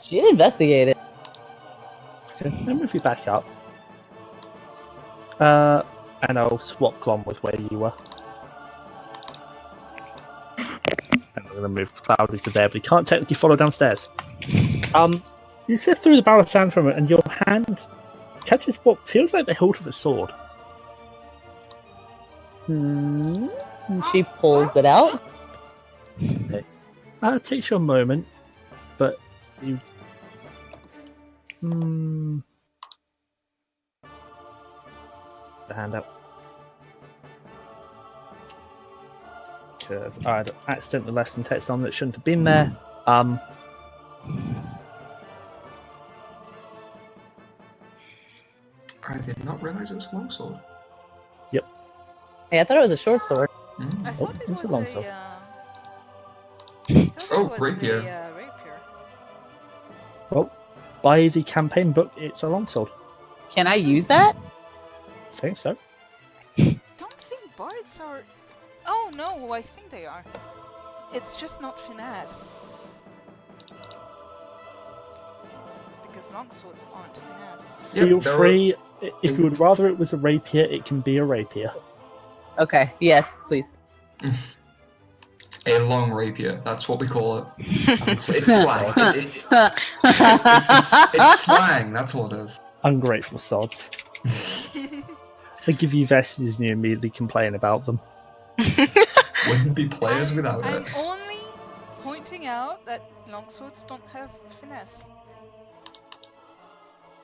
She'd investigate it. Okay, let me move you back up. And I'll swap Glom with where you were. And I'm going to move Cloudy to there, but he can't technically follow downstairs. You sift through the barrel of sand from it, and your hand catches what feels like the hilt of a sword. And she pulls it out. Okay. It takes you a moment, but you... The hand out. Because I'd accidentally left some text on that shouldn't have been there. I did not realise it was a longsword. Hey, I thought it was a short sword. Mm. I thought it it's was a longsword. Rapier. Rapier. Well, by the campaign book, it's a longsword. Can I use that? I think so. Don't think bards are. Oh no, I think they are. It's just not finesse. Because longswords aren't finesse. Yep, Feel there free. If you would rather it was a rapier, it can be a rapier. Okay, yes, please. A long rapier, that's what we call it. It's slang. It's slang, that's what it is. Ungrateful sods. They give you vestiges and you immediately complain about them. Wouldn't be players without I'm it. only pointing out that longswords don't have finesse.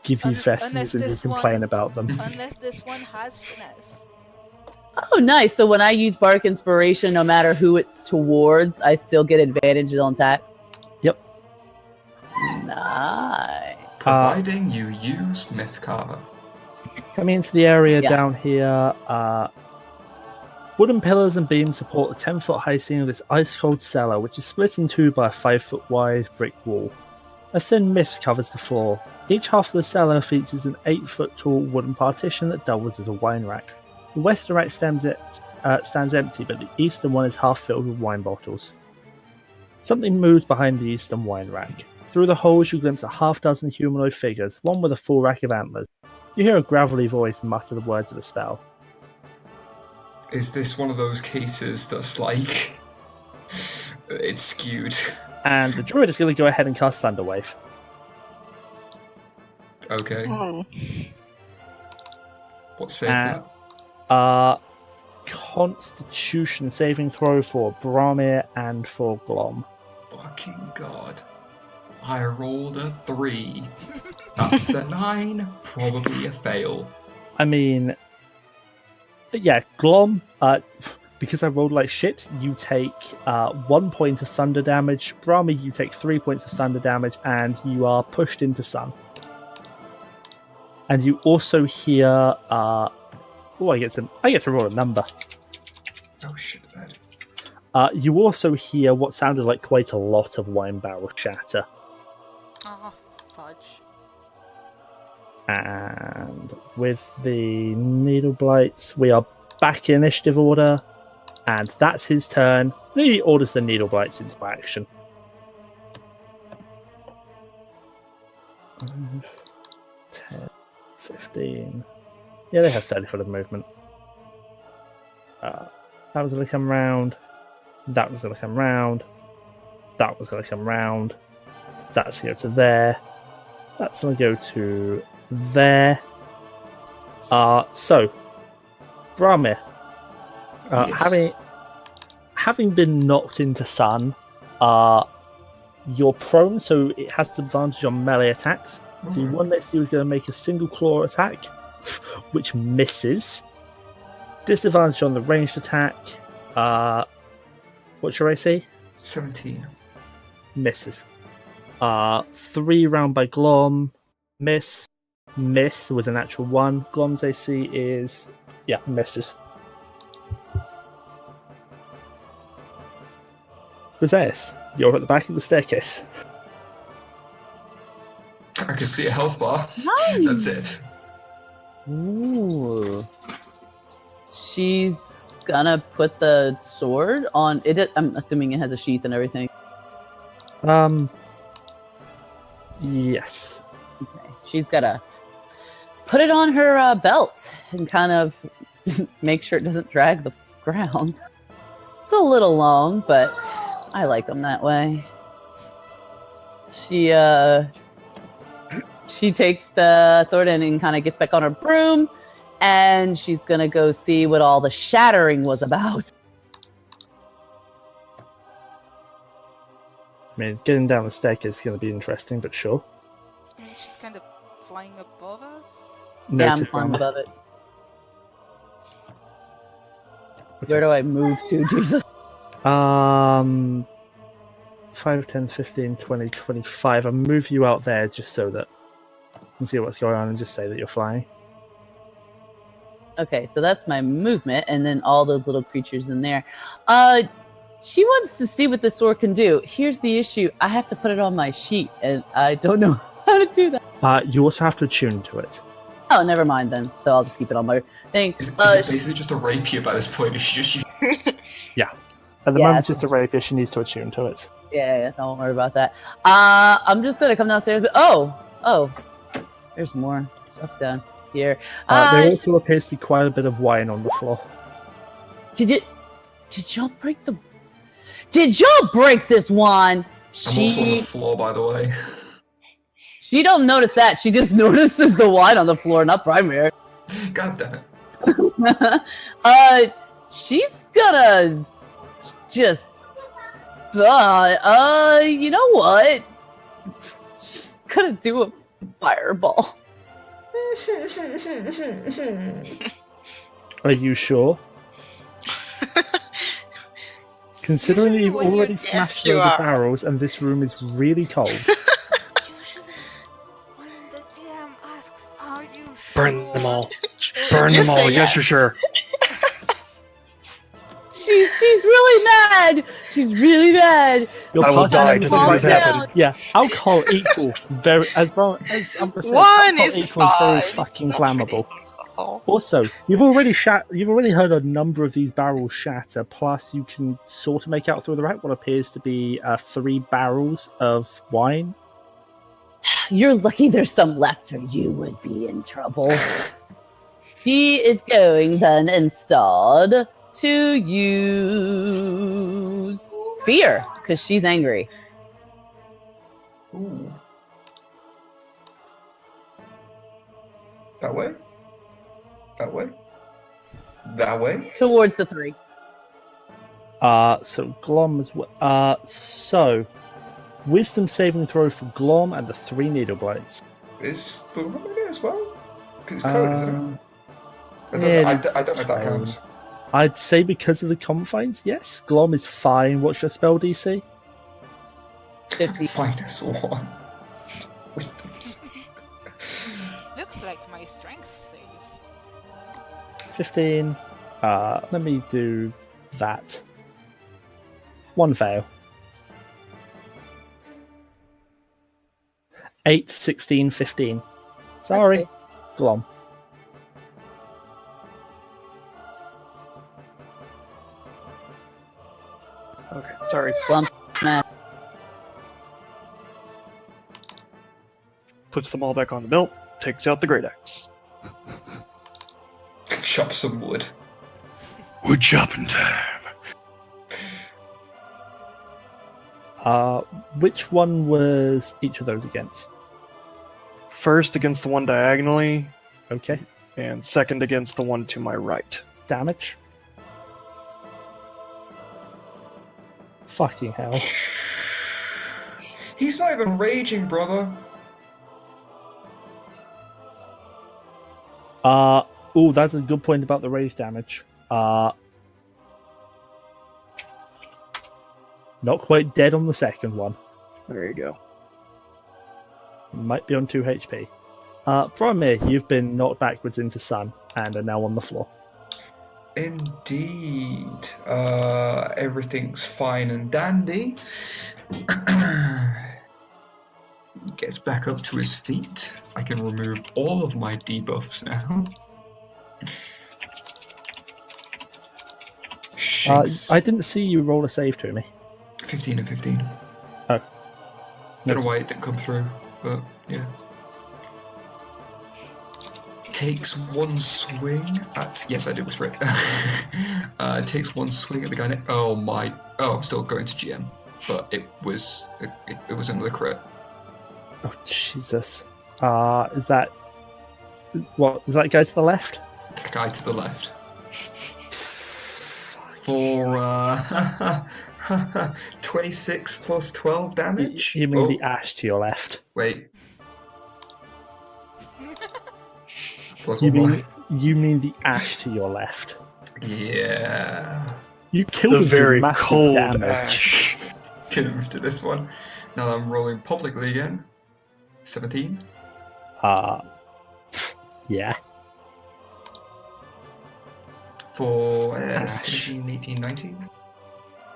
Give you Unless vestiges and you this complain one- about them. Unless this one has finesse. Oh, nice. So when I use Bardic Inspiration, no matter who it's towards, I still get advantage on attack? Yep. Nice. Providing you use Mythcarver. Coming into the area Yeah. down here, wooden pillars and beams support a 10-foot high ceiling of this ice-cold cellar, which is split in two by a 5-foot wide brick wall. A thin mist covers the floor. Each half of the cellar features an 8-foot tall wooden partition that doubles as a wine rack. The western rack stands empty, but the eastern one is half filled with wine bottles. Something moves behind the eastern wine rack. Through the holes, you glimpse a half-dozen humanoid figures, one with a full rack of antlers. You hear a gravelly voice mutter the words of a spell. Is this one of those cases that's like... it's skewed? And the druid is going to go ahead and cast Thunderwave. Okay. Oh. What saves And- that? Constitution saving throw for Brammyr and for Glom. Fucking god. I rolled a 3. That's a 9. Probably a fail. I mean, yeah, Glom, because I rolled like shit, you take 1 point of thunder damage. Brammyr, you take 3 points of thunder damage, and you are pushed into sun. And you also hear, I get to roll a number. Oh shit, bad. You also hear what sounded like quite a lot of wine barrel shatter. Oh, fudge. And with the needle blights, we are back in initiative order, and that's his turn. He orders the needle blights into action. 10, 15. Yeah, they have 30 foot of movement. That was going to come round. That was going to come round. That was going to come round. That's going to go to there. That's going to go to there. So, Brammyr, Yes. having been knocked into sun, you're prone, so it has advantage on melee attacks. The one next to you is going to make a single claw attack, which misses. Disadvantage on the ranged attack. What's your AC? 17. Misses. 3 round by Glom. Miss with a natural 1. Glom's AC is... yeah, misses. Bryseis, you're at the back of the staircase. I can see a health bar. Nice. That's it. Ooh. She's gonna put the sword on it. I'm assuming it has a sheath and everything. Yes. Okay. She's gotta put it on her belt and kind of make sure it doesn't drag the ground. It's a little long, but I like them that way. She takes the sword and kind of gets back on her broom, and she's gonna go see what all the shattering was about. I mean, getting down the staircase is going to be interesting, but sure. I mean, she's kind of flying above us. Yeah, I'm Noted, flying Brammyr. above it. Okay. Where do I move to, Jesus? 5, 10, 15, 20, 25. I'll move you out there just so that you can see what's going on and just say that you're flying. Okay, so that's my movement, and then all those little creatures in there. She wants to see what the sword can do. Here's the issue. I have to put it on my sheet, and I don't know how to do that. You also have to attune to it. Oh, never mind then. So I'll just keep it on my thing. Is it basically just a rapier by this point? Is she just... At the Yeah, moment, it's just a rapier. She needs to attune to it. Yeah, so I won't worry about that. I'm just gonna come downstairs. Oh, there's more stuff down here. There also appears to be quite a bit of wine on the floor. Did y'all break the? Did y'all break this wine? I'm also on the floor, by the way. She don't notice that. She just notices the wine on the floor, not Brammyr. God damn it. She's gonna just. You know what? She's gonna do a fireball. Are you sure? Considering that Usually you've when already you're- smashed Yes, you all the are. barrels and this room is really cold. Usually, when the DM asks, "Are you sure?" Burn them all. Burn You them all. say Yes, you're sure. She's really mad. She's really mad. You're I will partying die in to the see Calm this fire. down. happen. Yeah, alcohol equal very as Umbra said, Wine alcohol is equals very fine. fucking It's not really flammable. alcohol. Also, you've already heard a number of these barrels shatter. Plus, you can sort of make out through the rack what appears to be 3 barrels of wine. You're lucky there's some left, or you would be in trouble. She is going then instead to use fear because she's angry. Ooh. That way? That way? That way? Towards the 3. So Glom as well. So wisdom saving throw for Glom and the 3 needle blights. Is the woman in it as well? Because it's code, isn't it? I don't know if that counts. I'd say because of the confines, yes. Glom is fine. What's your spell DC? 50. -1. Wisdoms. Looks like my strength saves. 15. Let me do that. 1 fail. 8, 16, 15. Sorry. Okay. Glom. Okay, sorry. Glom smash. Puts them all back on the belt, takes out the great axe. Chop some wood. Wood chopping time. Which one was each of those against? First against the one diagonally, Okay. and second against the one to my right. Damage. Fucking hell. He's not even raging, brother. Oh, that's a good point about the rage damage. Not quite dead on the second one. There you go. Might be on 2 HP. Brammyr, you've been knocked backwards into sun and are now on the floor. Indeed. Everything's fine and dandy. He gets back up to his feet. I can remove all of my debuffs now. Shakes. I didn't see you roll a save to me. 15 and 15. Oh. Don't know why it didn't come through, but yeah. Takes one swing at... Yes, I did whisper it. Takes one swing at the guy next... Oh my... Oh, I'm still going to GM. But it was another crit. Oh, Jesus. Is that... What? Is that guy to the left? The guy to the left. For 26 plus 12 damage. You mean the ash to your left? Wait. Plus You one mean, you mean the ash to your left? more. Yeah. You killed The him with very massive cold damage. ash. Gonna move to this one. Now I'm rolling publicly again. 17. Yeah. For Ash. 17, 18, 19.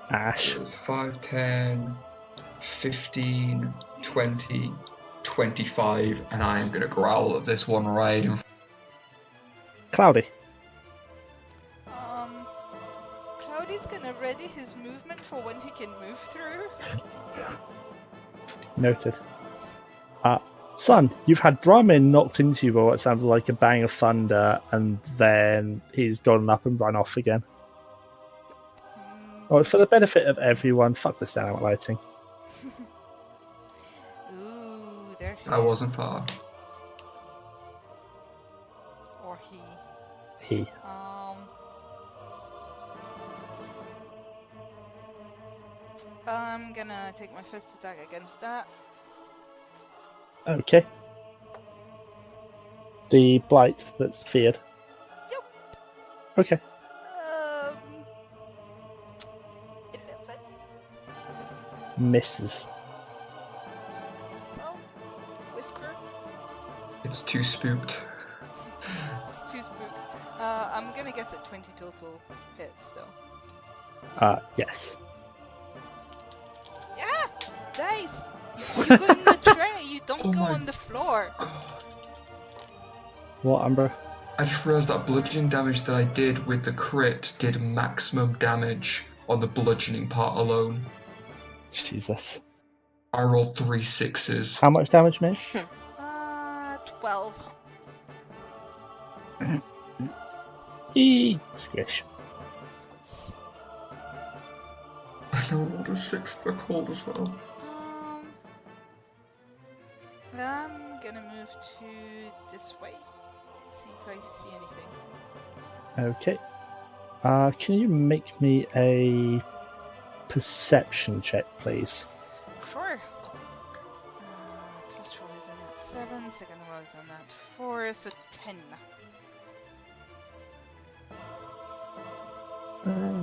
Ash. So it's 5, 10, 15, 20, 25, and I am gonna growl at this one right in Cloudy. Cloudy's gonna ready his movement for when he can move through. Noted. Son, you've had Brammyr knocked into you by what sounded like a bang of thunder, and then he's gone up and run off again. Oh, for the benefit of everyone, fuck this dynamic lighting. Ooh, there she I is. wasn't far. Or he. He. I'm gonna take my first attack against that. Okay. The blight that's feared. Yep. Okay. 11. Misses. Well, whisper. It's too spooked. It's too spooked. I'm gonna guess at 20 total hits though. Yes. Yeah! Dice! You go in the tray, you don't Oh go my on the floor. God. What, Umbra? I just realised that bludgeoning damage that I did with the crit did maximum damage on the bludgeoning part alone. Jesus. I rolled 3 6s. How much damage, mate? 12. Squish. I know I rolled a 6 for cold as well. I'm gonna move to this way. See if I see anything. Okay. Can you make me a perception check, please? Sure. First roll is in at 7, second roll is in at 4, so 10.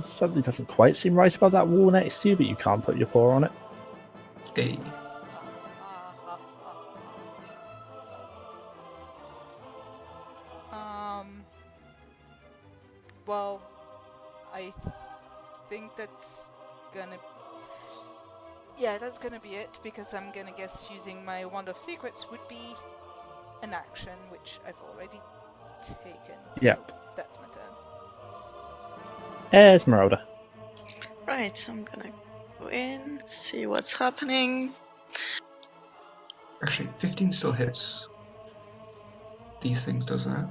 Something doesn't quite seem right about that wall next to you, but you can't put your paw on it. Hey. Well, I think that's gonna... Yeah, that's gonna be it, because I'm gonna guess using my Wand of Secrets would be an action, which I've already taken. Yep. So that's my turn. Ezmeralda. Right, I'm gonna go in, see what's happening. Actually, 15 still hits these things, doesn't it?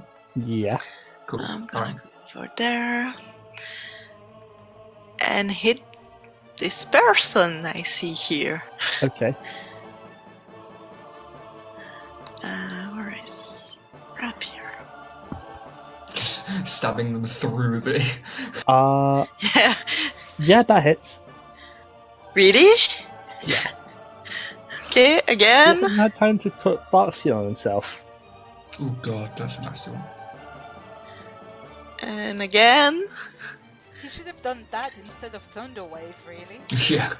Yeah. Cool. I'm gonna Alright. go over there and hit this person I see here. Okay. Where is Brammyr? Just stabbing them through the... Yeah. Yeah, that hits. Really? Yeah. Okay, He again. hasn't had time to put tabaxi on himself. Oh god, that's a nasty one. And again. He should have done that instead of Thunderwave, really. Yeah.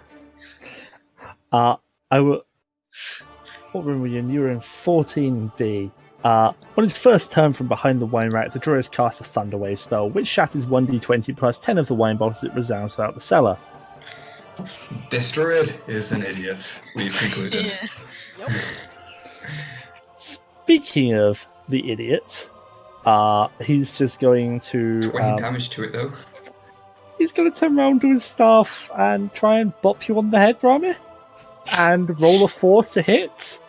I will. What room were you in? You were in 14B. On his first turn from behind the wine rack, the druid casts a Thunderwave spell, which shatters 1d20 plus 10 of the wine bottles it resounds throughout the cellar. This druid is an idiot. We've concluded. Yeah. Yep. Speaking of the idiot, he's just going to 20 damage to it though. he's going to turn around to his staff and try and bop you on the head, Brammyr, and roll a 4 to hit.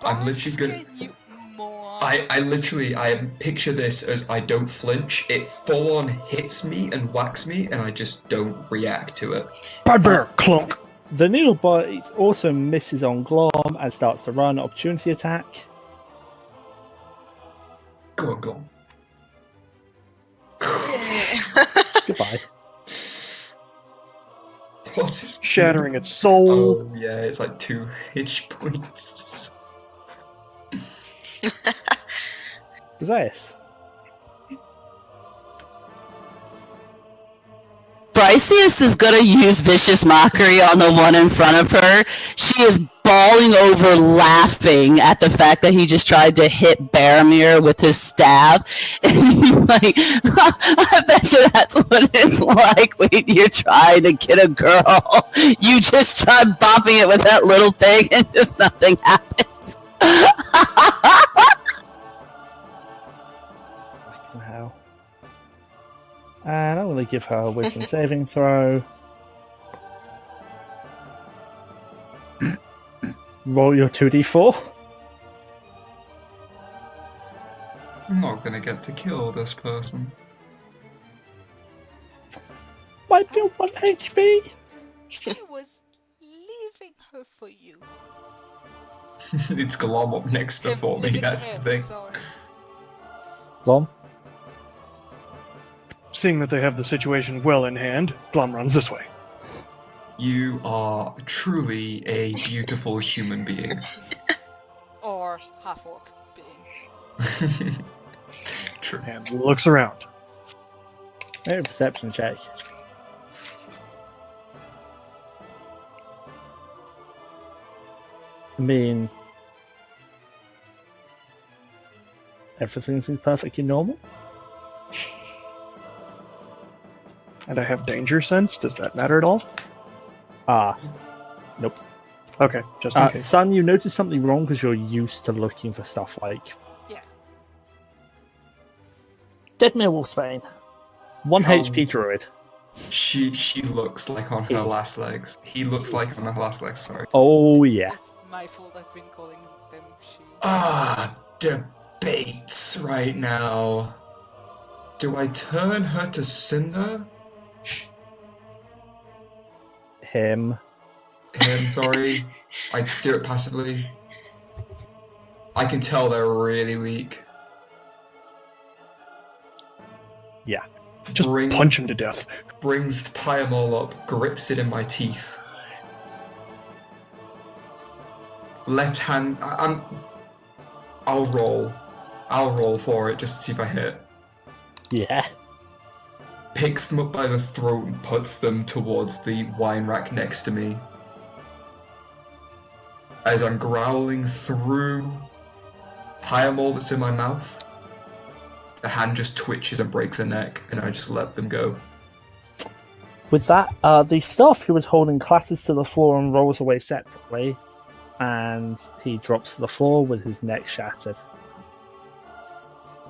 I'm literally gonna... You moron. I picture this as I don't flinch, it full on hits me and whacks me, and I just don't react to it. Barbarian clunk. The needle bite also misses on Glom and starts to run. Opportunity attack. Go on, go on. Goodbye. What's his... Shattering its soul. Oh yeah, it's like 2 hit points. Bryseis. Bryseis is gonna use vicious mockery on the one in front of her. She is bawling over laughing at the fact that he just tried to hit Brammyr with his staff. And he's like, I bet you that's what it's like when you're trying to get a girl. You just try bopping it with that little thing and just nothing happens. Fucking hell. And I'm going to give her a wisdom saving throw. Roll your 2d4. I'm not gonna get to kill this person. Might be 1 HP. He was leaving her for you. It's Glom up next before me, that's the thing. Sorry. Glom. Seeing that they have the situation well in hand, Glom runs this way. You are truly a beautiful human being. Or half-orc being. True. And looks around. Make a perception check. I mean, everything seems perfectly normal. And I have danger sense. Does that matter at all? Nope. Okay, just in case. Son, you notice something wrong because you're used to looking for stuff like Yeah. Deadmere Wolfsbane. 1 HP druid. She looks like on her last legs. He looks like on her last legs, sorry. Oh yeah. It's my fault I've been calling them she. Debates right now. Do I turn her to cinder? Him. Sorry. I do it passively. I can tell they're really weak. Yeah. Just punch him to death. Brings the Pyamol up, grips it in my teeth. Left hand. I'll roll. I'll roll for it just to see if I hit. Yeah. Picks them up by the throat and puts them towards the wine rack next to me. As I'm growling through Pyamol that's in my mouth, the hand just twitches and breaks a neck, and I just let them go. With that, the staff he was holding clatters to the floor and rolls away separately, and he drops to the floor with his neck shattered.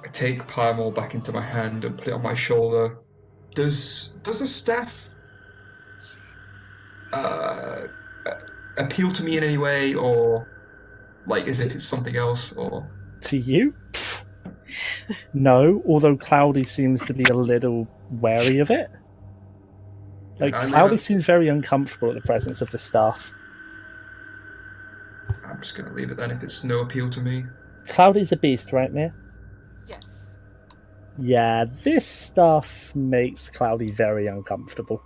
I take Pyamol back into my hand and put it on my shoulder. Does a staff appeal to me in any way, or like as if it's something else, or To you? Pfft. No, although Cloudy seems to be a little wary of it. Like, Cloudy seems very uncomfortable at the presence of the staff. I'm just gonna leave it then if it's no appeal to me. Cloudy's a beast, right, Miya? Yes. Yeah, this stuff makes Cloudy very uncomfortable.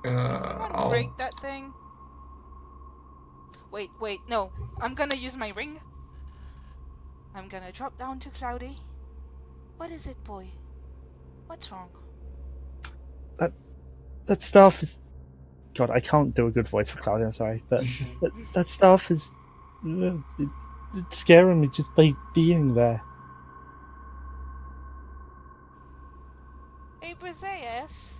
Someone break that thing? Wait, no. I'm gonna use my ring. I'm gonna drop down to Cloudy. What is it, boy? What's wrong? That stuff is... God, I can't do a good voice for Cloudy, I'm sorry. But that stuff is... It's scaring me just by being there. Hey, Bryseis.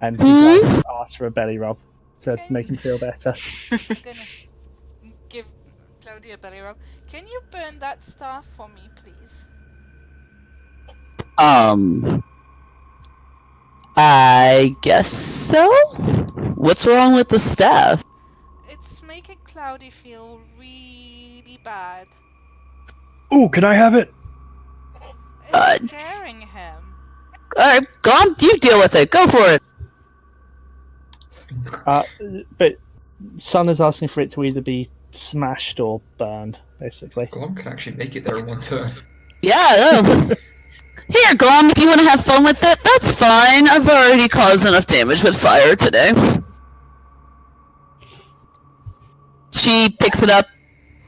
And he asks for a belly rub to make him feel better. I'm gonna give Cloudy a belly rub. Can you burn that staff for me, please? I guess so? What's wrong with the staff? It's making Cloudy feel really bad. Ooh, can I have it? It's scaring him. Alright, Glom, you deal with it. Go for it. But Sun is asking for it to either be smashed or burned, basically. Glom can actually make it there in one turn. Yeah, no. Here, Glom, if you want to have fun with it, that's fine. I've already caused enough damage with fire today. She picks it up,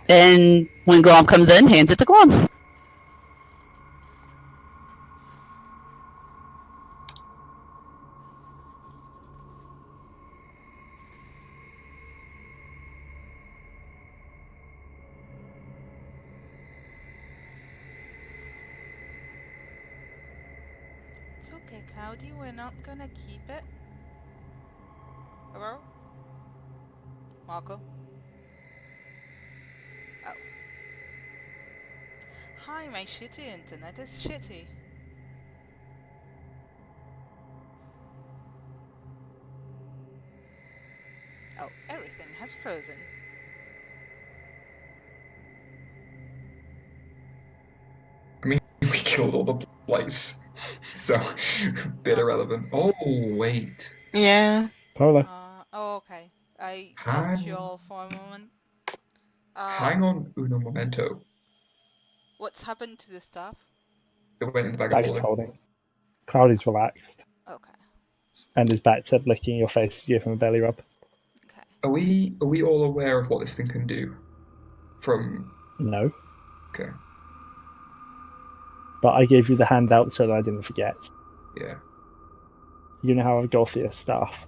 and when Glom comes in, hands it to Glom. It's okay, Cloudy. We're not gonna keep it. Hello? Marco? Oh. Hi, my shitty internet is shitty. Oh, everything has frozen. I mean, we killed all the blights, so bit irrelevant. Oh wait. Yeah. Polo. Oh, okay. I Hang lost you on. all for a moment. Hang on, uno momento. What's happened to the staff? It went in the bag Back of of holding. holding. Cloudy's relaxed Okay. and is back to licking your face to give him a belly rub. Okay. Are we all aware of what this thing can do? From No. okay, But I gave you the handout so that I didn't forget. yeah. You know how I've got your staff.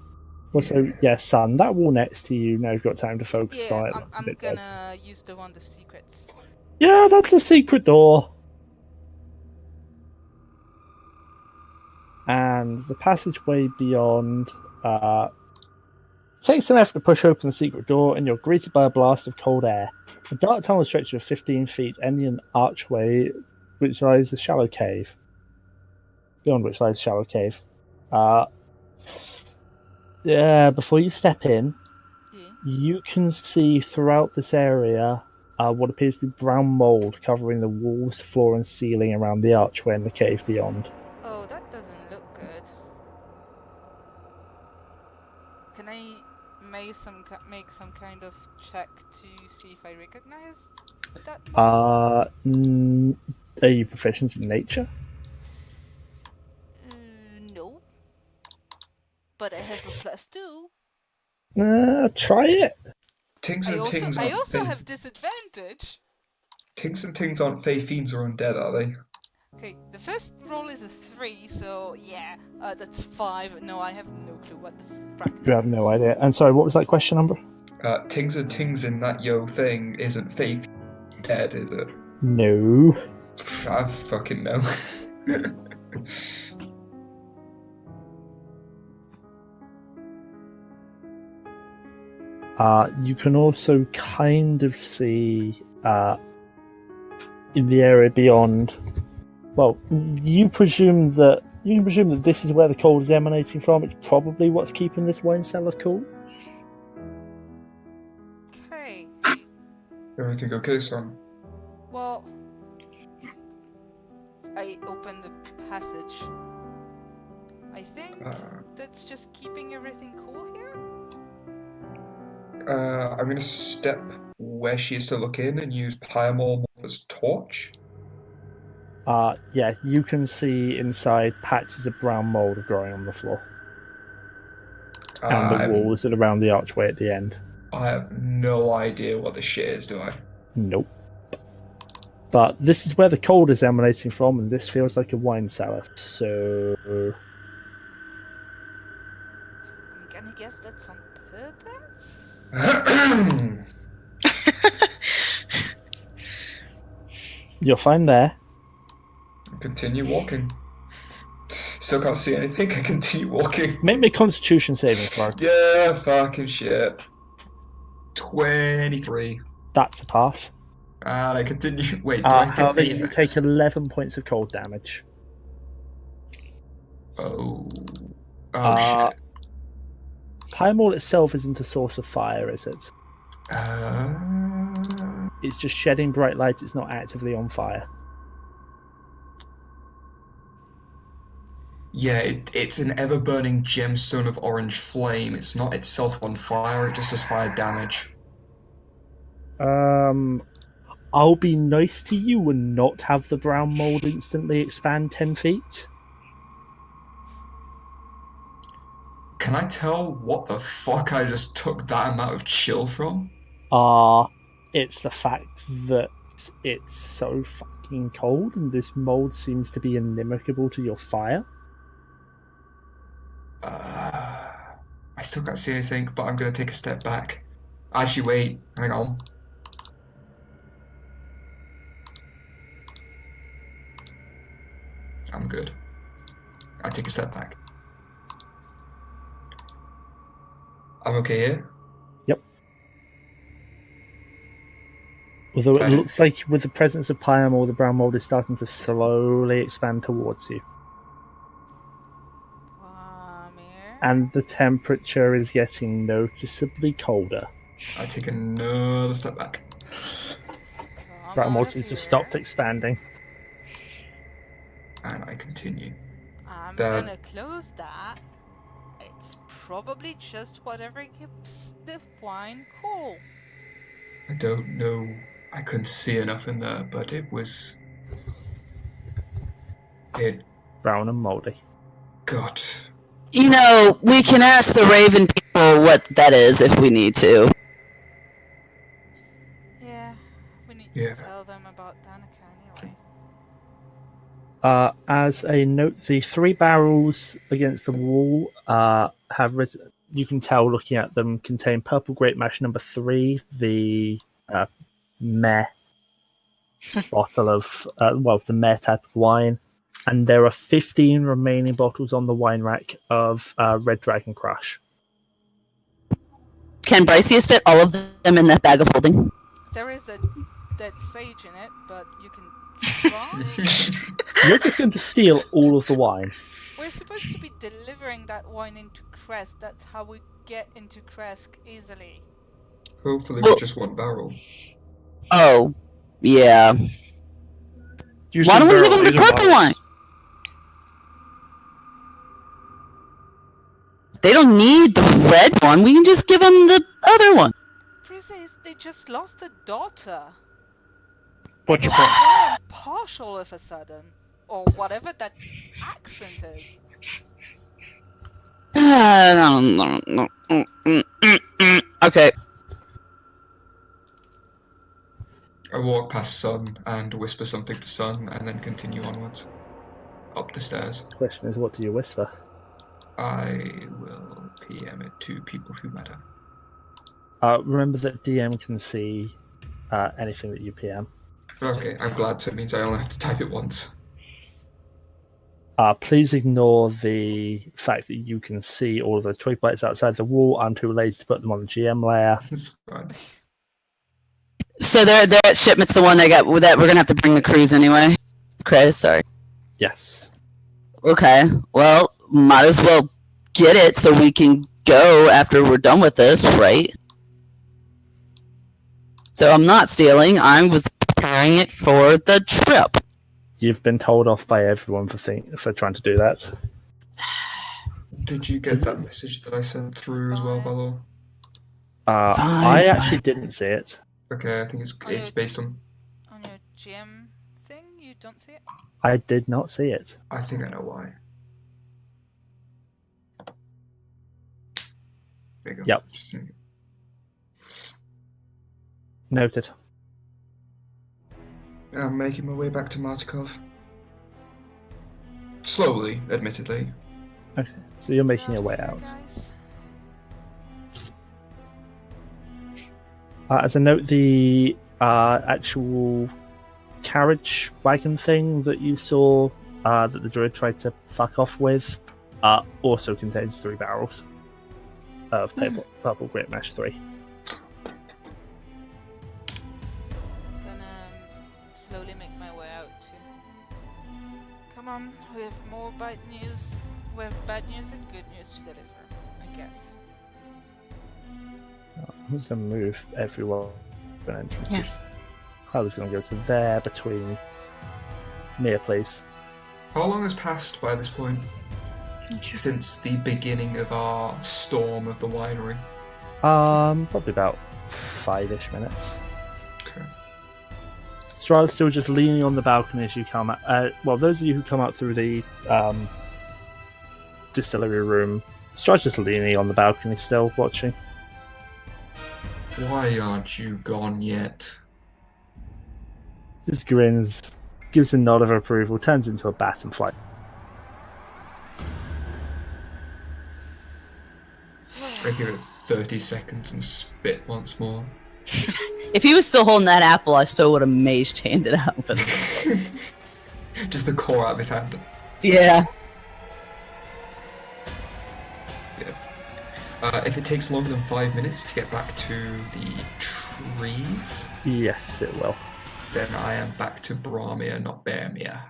Also, yeah, Sun, that wall next to you, now you've got time to focus on Yeah, it. I'm gonna use the Wand of Secrets. Yeah, that's a secret door. And the passageway beyond takes some effort to push open the secret door, and you're greeted by a blast of cold air. A dark tunnel stretches of 15 feet, ending in an archway which lies a shallow cave. beyond which lies Shallow Cave. Before you step in, Yeah. you can see throughout this area what appears to be brown mold covering the walls, floor, and ceiling around the archway in the cave beyond. Oh, that doesn't look good. Can I make some kind of check to see if I recognize that mold? Are you proficient in nature? No. But I have a +2. Try it. Tings I and also tings aren't fey. have disadvantage. Tings and tings aren't fey fiends or undead, are they? Okay, the first roll is a 3, so yeah, that's 5. No, I have no clue what the frack You that have no is. idea. And sorry, what was that question number? Tings and tings in that thing isn't fey dead, is it? No. I fucking know. You can also kind of see in the area beyond. Well, you can presume that this is where the cold is emanating from. It's probably what's keeping this wine cellar cool. Okay, Everything okay, son? well, I open the passage. I think that's just keeping everything cool here? I'm gonna step where she is to look in and use Pyamor's torch. Yeah, you can see inside patches of brown mold growing on the floor. And the walls and around the archway at the end. I have no idea what the shit is, do I? Nope. But this is where the cold is emanating from, and this feels like a wine cellar, so... I'm gonna guess that's on purpose? You're fine there. Continue walking. Still can't see anything, I continue walking. Make me a constitution saving throw. Yeah, fucking shit. 23. That's a pass. And I continue. Wait, do I However, get you AX? take 11 points of cold damage. Oh. Shit. Pyamol itself isn't a source of fire, is it? It's just shedding bright light, it's not actively on fire. Yeah, it's an ever-burning gemstone of orange flame. It's not itself on fire, it just does fire damage. I'll be nice to you and not have the brown mold instantly expand 10 feet. Can I tell what the fuck I just took that amount of chill from? It's the fact that it's so fucking cold and this mold seems to be inimical to your fire. I still can't see anything, but I'm gonna take a step back. Actually, wait, hang on. I'm good. I take a step back. I'm okay here? Yep. Although it looks like with the presence of Pyamol, the brown mold is starting to slowly expand towards you. Brammyr? And the temperature is getting noticeably colder. I take another step back. Brown mold seems to have stopped expanding. And I continue. I'm gonna close that. It's probably just whatever keeps the wine cool. I don't know. I couldn't see enough in there, but it was... Brown and moldy. God. You know, we can ask the Raven people what that is if we need to. Yeah, we need to tell them about Danica anyway. As a note, the 3 barrels against the wall have written, you can tell looking at them, contain purple grape mash number 3, the meh bottle of, the meh type of wine, and there are 15 remaining bottles on the wine rack of Red Dragon Crush. Can Bryseis fit all of them in that bag of holding? There is a dead sage in it, but you can try. You're just going to steal all of the wine. We're supposed to be delivering that wine into Crest. That's how we get into Crest easily. Hopefully Well- with just one barrel. Oh, yeah. You Why said don't we give barrel, him the these are purple bottles. wine? They don't need the red one. We can just give them the other one. Bryseis, they just lost a daughter. What's your Why point? I'm partial all of a sudden? Or whatever that accent is. Okay. I walk past Sun and whisper something to Sun and then continue onwards. Up the stairs. The question is, what do you whisper? I will PM it to people who matter. Remember that DM can see anything that you PM. Okay, I'm glad, so it means I only have to type it once. Please ignore the fact that you can see all of those twig blights outside the wall. I'm too lazy to put them on the GM layer. It's fine. So they're at shipment's the one they got that we're gonna have to bring the cruise anyway. Chris, sorry. Yes. Okay. Well, might as well get it so we can go after we're done with this, right? So I'm not stealing. I was preparing it for the trip. You've been told off by everyone for trying to do that. Did you get that message that I sent through as well, Ballor? I actually didn't see it. Okay, I think it's based on... On your GM thing, you don't see it? I did not see it. I think I know why. There you go. Yep. Noted. I'm making my way back to Martikov. Slowly, admittedly. Okay, so you're making your way out. Guys. As a note, the actual carriage wagon thing that you saw that the druid tried to fuck off with also contains 3 barrels of purple grit mesh 3. Gonna slowly make my way out too. Come on, we have more bad news. We have bad news and good news to deliver, I guess. I'm just going to move everyone to entrances. I was going to go to there between Miya, please. How long has passed by this point? Since the beginning of our storm of the winery? Probably about 5-ish minutes. Okay. Strahd's still just leaning on the balcony as you come out. Well, those of you who come out through the distillery room, Strahd's just leaning on the balcony still, watching. Why aren't you gone yet? Just grins, gives a nod of approval, turns into a bat and flies. I give it 30 seconds and spit once more. If he was still holding that apple, I still would have maged handed out for them. Just the core out of his hand. Yeah. If it takes longer than 5 minutes to get back to the trees, Yes, it will. then I am back to Brammyr, not Brammyr.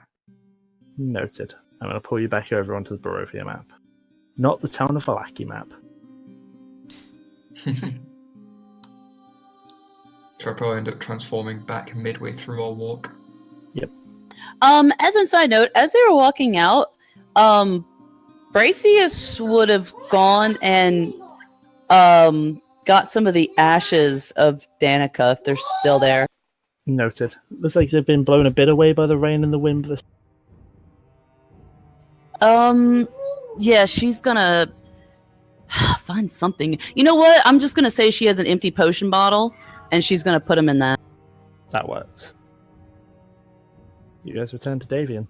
Noted. I'm going to pull you back over onto the Barovia map. Not the Town of Vallaki map. So I probably end up transforming back midway through our walk. Yep. As a side note, as they were walking out, Bryseis would have gone and got some of the ashes of Danica if they're still there. Noted. Looks like they've been blown a bit away by the rain and the wind. Yeah, she's gonna find something. You know what? I'm just gonna say she has an empty potion bottle, and she's gonna put them in that. That works. You guys return to Davian.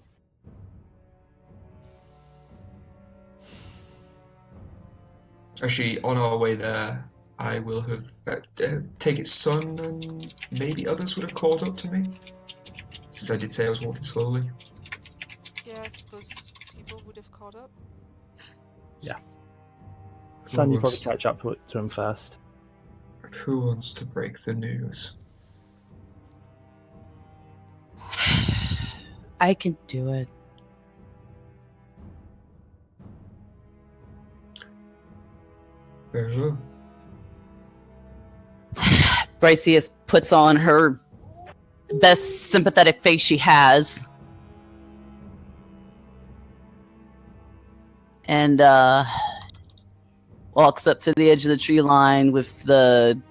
Actually, on our way there, I will have take it Sun and maybe others would have caught up to me, since I did say I was walking slowly. Yeah, I suppose people would have caught up. Sun, you probably Who catch up to him first. wants to break the news? I can do it. Very well. Bryseis puts on her best sympathetic face she has. And walks up to the edge of the tree line with the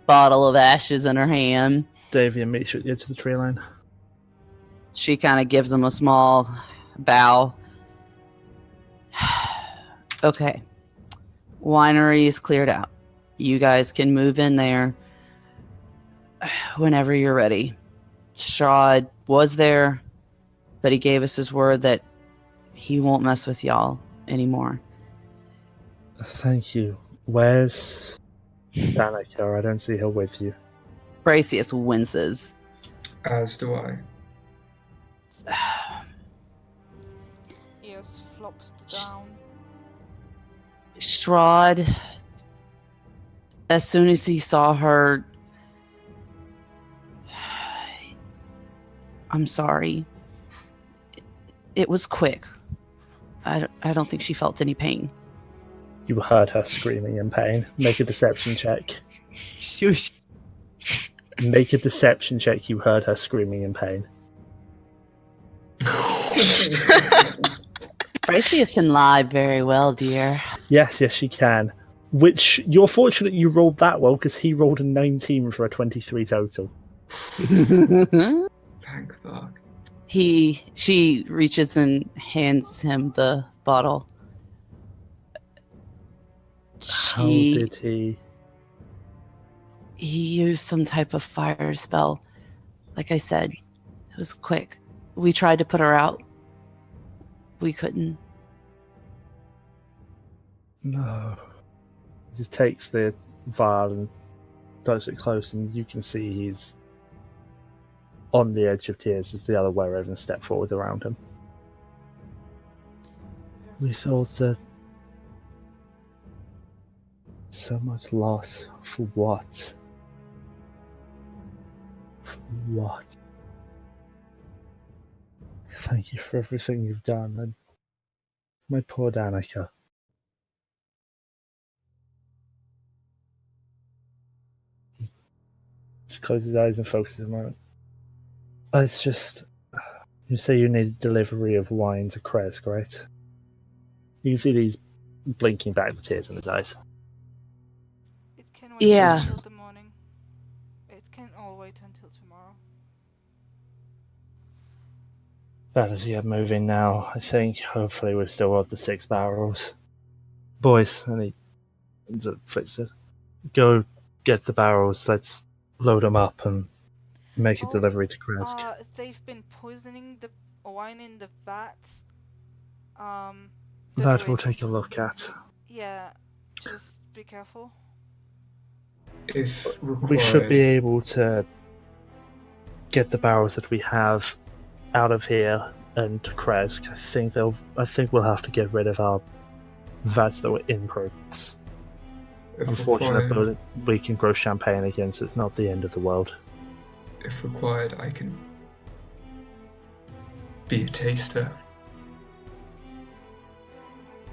bottle of ashes in her hand. Davia meets you at the edge of the tree line. She kind of gives him a small bow. Okay. Winery is cleared out. You guys can move in there whenever you're ready. Strahd was there, but he gave us his word that he won't mess with y'all anymore. Thank you. Where's Danica? I don't see her with you. Bryseis winces. As do I. Ears flopped down. Strahd, as soon as he saw her, I'm sorry. It was quick. I don't think she felt any pain. You heard her screaming in pain. Make a deception check. Shush. Make a deception check. You heard her screaming in pain. Bryseis can lie very well, dear. Yes, she can. Which, you're fortunate you rolled that well, because he rolled a 19 for a 23 total. Thank fuck. She reaches and hands him the bottle. How did he? He used some type of fire spell. Like I said, it was quick. We tried to put her out. We couldn't. No. He just takes the vial and does it close, and you can see he's on the edge of tears as the other werewomen step forward around him. We thought that so much loss for what? For what? Thank you for everything you've done, and my poor Danica. He just closes his eyes and focuses a moment. It's just, you say you need delivery of wine to Kresk, right? You can see these blinking back the tears in his eyes. It can wait Yeah. until the morning. It can all wait until tomorrow. That is yet moving now. I think hopefully we've still got the 6 barrels. Boys, and he flicks it. Go get the barrels. Let's load them up and make a Oh, delivery to Kresk. They've been poisoning the wine in the vats. That we'll take a look at. Yeah, just be careful. If required, We should be able to get the barrels that we have out of here and to Kresk. I think we'll have to get rid of our vats that were in progress. if Unfortunate, required, but we can grow champagne again, so it's not the end of the world. if required, I can be a taster.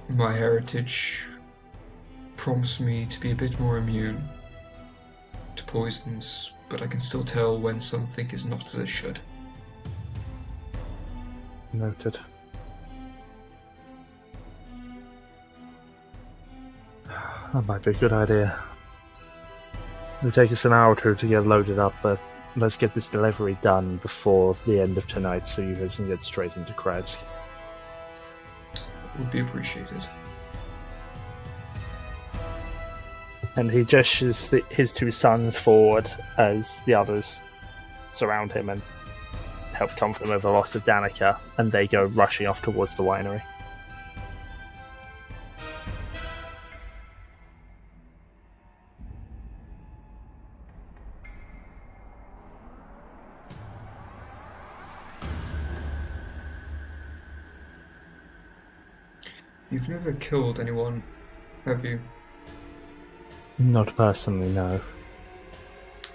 My heritage prompts me to be a bit more immune to poisons, but I can still tell when something is not as it should. Noted. That might be a good idea. It'll take us an hour or two to get loaded up, but let's get this delivery done before the end of tonight so you guys can get straight into Kresk. Would be appreciated. And he gestures his 2 sons forward as the others surround him and help comfort him over the loss of Danica, and they go rushing off towards the winery. You've never killed anyone, have you? Not personally, no.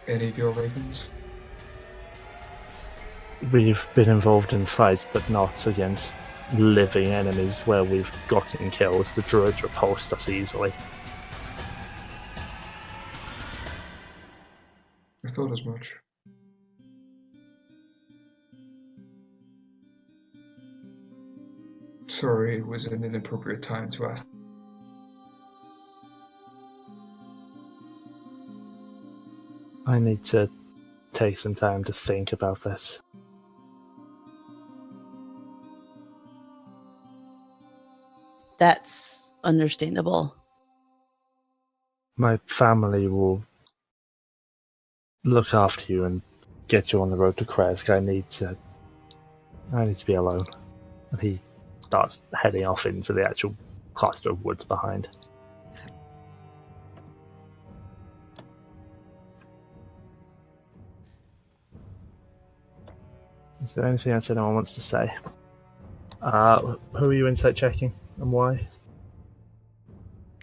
Any of your ravens? we've been involved in fights, but not against living enemies where we've gotten kills. The druids repulsed us easily. I thought as much. Sorry, it was an inappropriate time to ask. I need to take some time to think about this. That's understandable. My family will look after you and get you on the road to Kresk. I need to be alone. And he starts heading off into the actual cluster of woods behind. Is there anything else anyone wants to say? Who are you insight checking and why?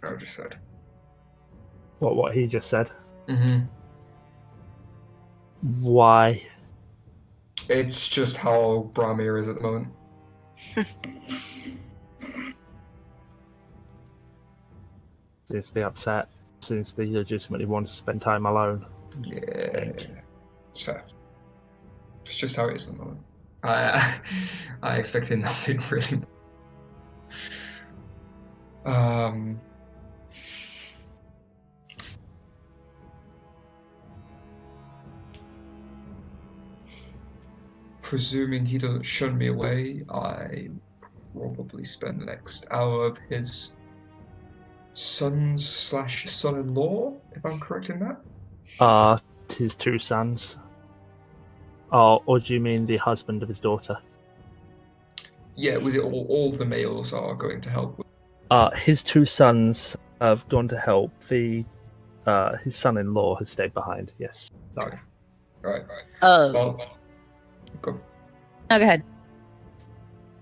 I just said. What he just said? Mm-hmm. Why? It's just how Brammyr is at the moment. Seems to be upset. Seems to be legitimately want to spend time alone. Yeah, it's fair. It's just how it is at the moment. I expected nothing really. Presuming he doesn't shun me away, I probably spend the next hour of his son/son-in-law, if I'm correct in that. His two sons. Oh, or do you mean the husband of his daughter? Yeah, was it all the males are going to help with? His two sons have gone to help. His son-in-law has stayed behind. Yes. Sorry. Okay. Right. Oh, Well, go. no, go ahead.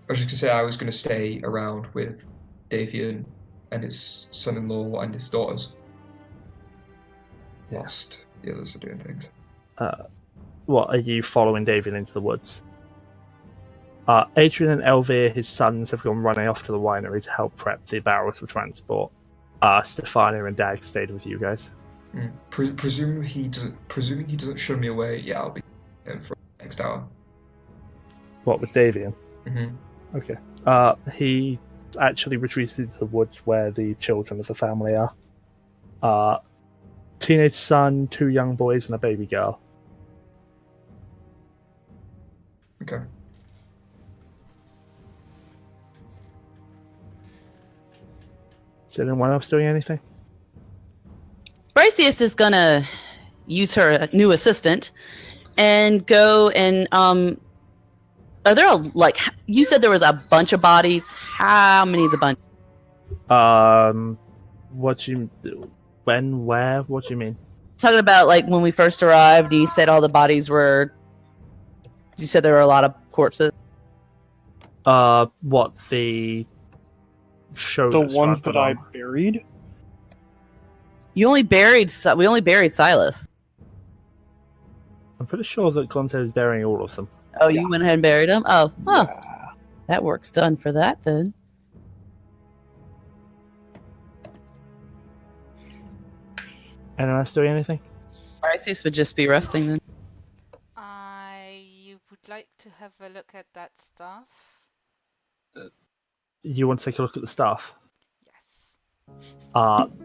I was just gonna say I was gonna stay around with Davian and his son-in-law and his daughters, whilst the others are doing things. What, are you following David into the woods? Adrian and Elvir, his sons, have gone running off to the winery to help prep the barrels for transport. Stefania and Dag stayed with you guys. Presuming he doesn't shun me away, yeah, I'll be in for the next hour. What, with Davian? Mm-hmm. Okay. He actually retreated to the woods where the children of the family are. Teenage son, 2 young boys, and a baby girl. Okay. Is anyone else doing anything? Bryseis is gonna use her new assistant and go and are there like you said there was a bunch of bodies? How many is a bunch? What do you when, where, what do you mean? Talking about like when we first arrived, you said all the bodies were. You said there were a lot of corpses. What the show? The that's ones right that I on. buried? You only buried. We only buried Silas. I'm pretty sure that Glom is burying all of them. Oh, you went ahead and buried him. Oh, huh. Yeah. That work's done for that then. Anyone else doing anything? Bryseis would just be resting then. I would like to have a look at that stuff. You want to take a look at the stuff? Yes.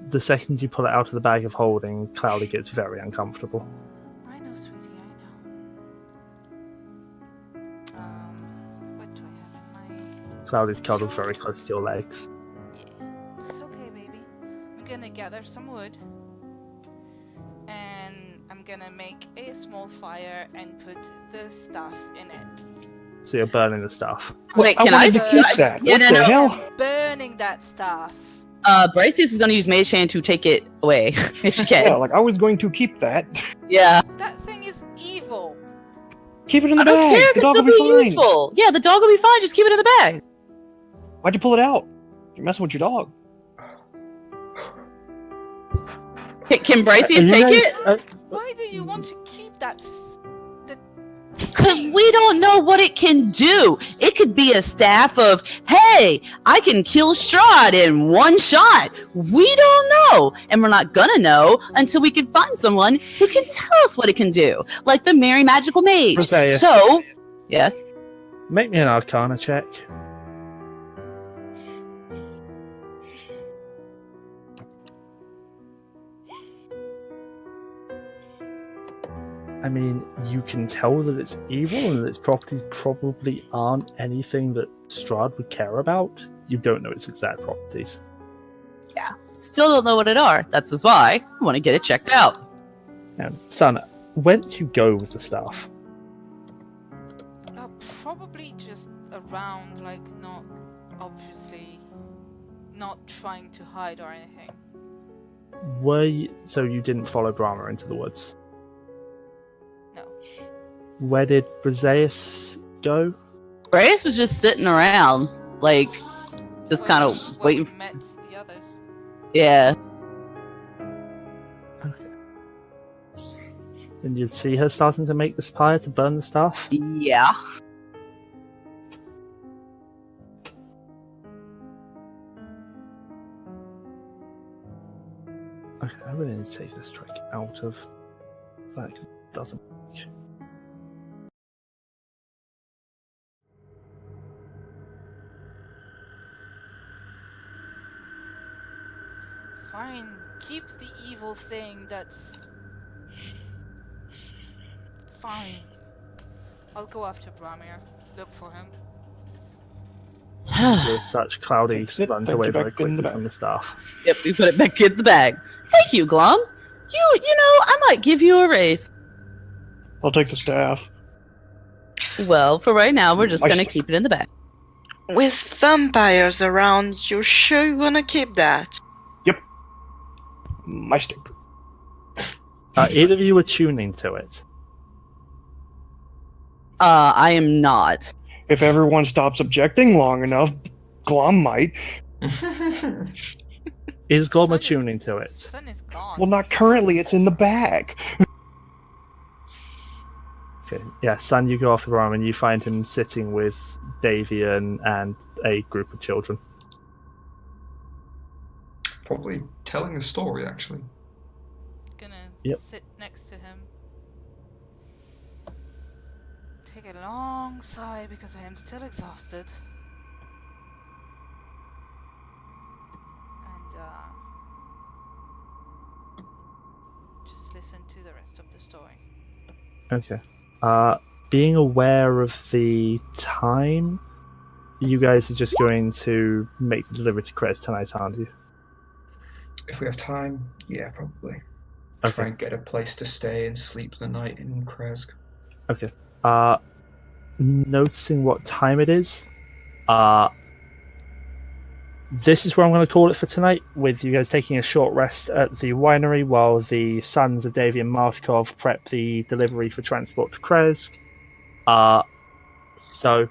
The second you pull it out of the bag of holding, Cloudy gets very uncomfortable. I know, sweetie, I know. What do I have in my... Cloudy's cuddled very close to your legs. Yeah, it's okay, baby. I'm gonna gather some wood. And I'm gonna make a small fire and put the stuff in it. So you're burning the stuff. Wait, I can I? wanted to keep that. Yeah, What no, the no. hell? Burning that stuff. Bryseis is going to use Mage Hand to take it away if she Yeah, can. like I was going to keep that. Yeah. That thing is evil. Keep it in the I don't bag. care if The it's dog still will be be fine. useful. Yeah, the dog will be fine. Just keep it in the bag. Why'd you pull it out? You're messing with your dog. Can Bryseis Are you take guys- it? Why do you want to keep that? Because because we don't know what it can do. It could be a staff of, hey, I can kill Strahd in one shot. We don't know. And we're not gonna know until we can find someone who can tell us what it can do. Like the Merry Magical Mage. Bryseis. So, yes? Make me an Arcana check. I mean, you can tell that it's evil and that its properties probably aren't anything that Strahd would care about. You don't know its exact properties. Yeah. Still don't know what it are. That's why I want to get it checked out. Son, where did you go with the staff? Probably just around, like, not obviously not trying to hide or anything. So you didn't follow Brammyr into the woods? No. Where did Bryseis go? Bryseis was just sitting around, like, just kind of waiting. We met the others. Yeah. And you'd see her starting to make this pyre to burn the staff? Yeah. Okay, I really need to take this trick out of that. It doesn't work. Fine, keep the evil thing that's... Fine. I'll go after Brammyr. Look for him. With such cloudy Fix it, runs put away it very back in the quickly bag. from the staff. Yep, we put it back in the bag. Thank you, Glom. You know, I might give you a raise. I'll take the staff. Well, for right now, we're just My going to stuff. keep it in the bag. With vampires around, you sure you wanna keep that? My stick. Either of you are tuning to it. I am not. If everyone stops objecting long enough, Glom might. Is Glom Sun is- tuning to it? Sun is gone. Well, not currently. It's in the bag. Okay. Yeah, son, you go after Brammyr and you find him sitting with Davian and a group of children. Probably telling a story, actually. Gonna Yep. sit next to him. Take a long sigh because I am still exhausted. And just listen to the rest of the story. Okay. Being aware of the time, you guys are just going to make the delivery to Krez tonight, aren't you? If we have time, yeah, probably. Okay. Try and get a place to stay and sleep the night in Kresk. Okay. Noticing what time it is, this is where I'm going to call it for tonight, with you guys taking a short rest at the winery while the sons of Davian Markov prep the delivery for transport to Kresk. So,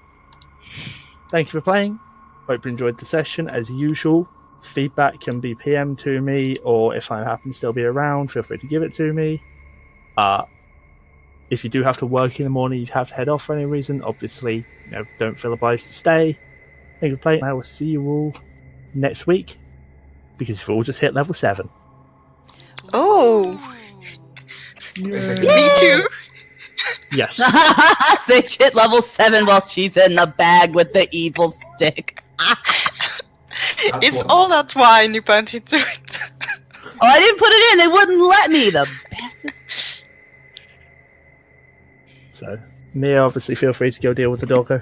thank you for playing. Hope you enjoyed the session. As usual, feedback can be PM to me, or if I happen to still be around, feel free to give it to me. If you do have to work in the morning, you have to head off for any reason, obviously, don't feel obliged to stay. Thank you for playing. I will see you all next week, because you've all just hit level 7. Oh, Basically. me too. Yes. Sage hit level 7 while she's in the bag with the evil stick. It's what- all that wine you put into it. Oh, I didn't put it in. They wouldn't let me, the bastards. So, Miya, obviously, feel free to go deal with the doggo.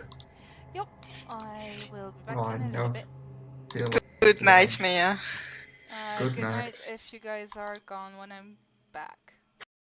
Yep, I will be back Oh, in a no. little bit. Feel like- Good night, Mia. Good Good night. night if you guys are gone when I'm back.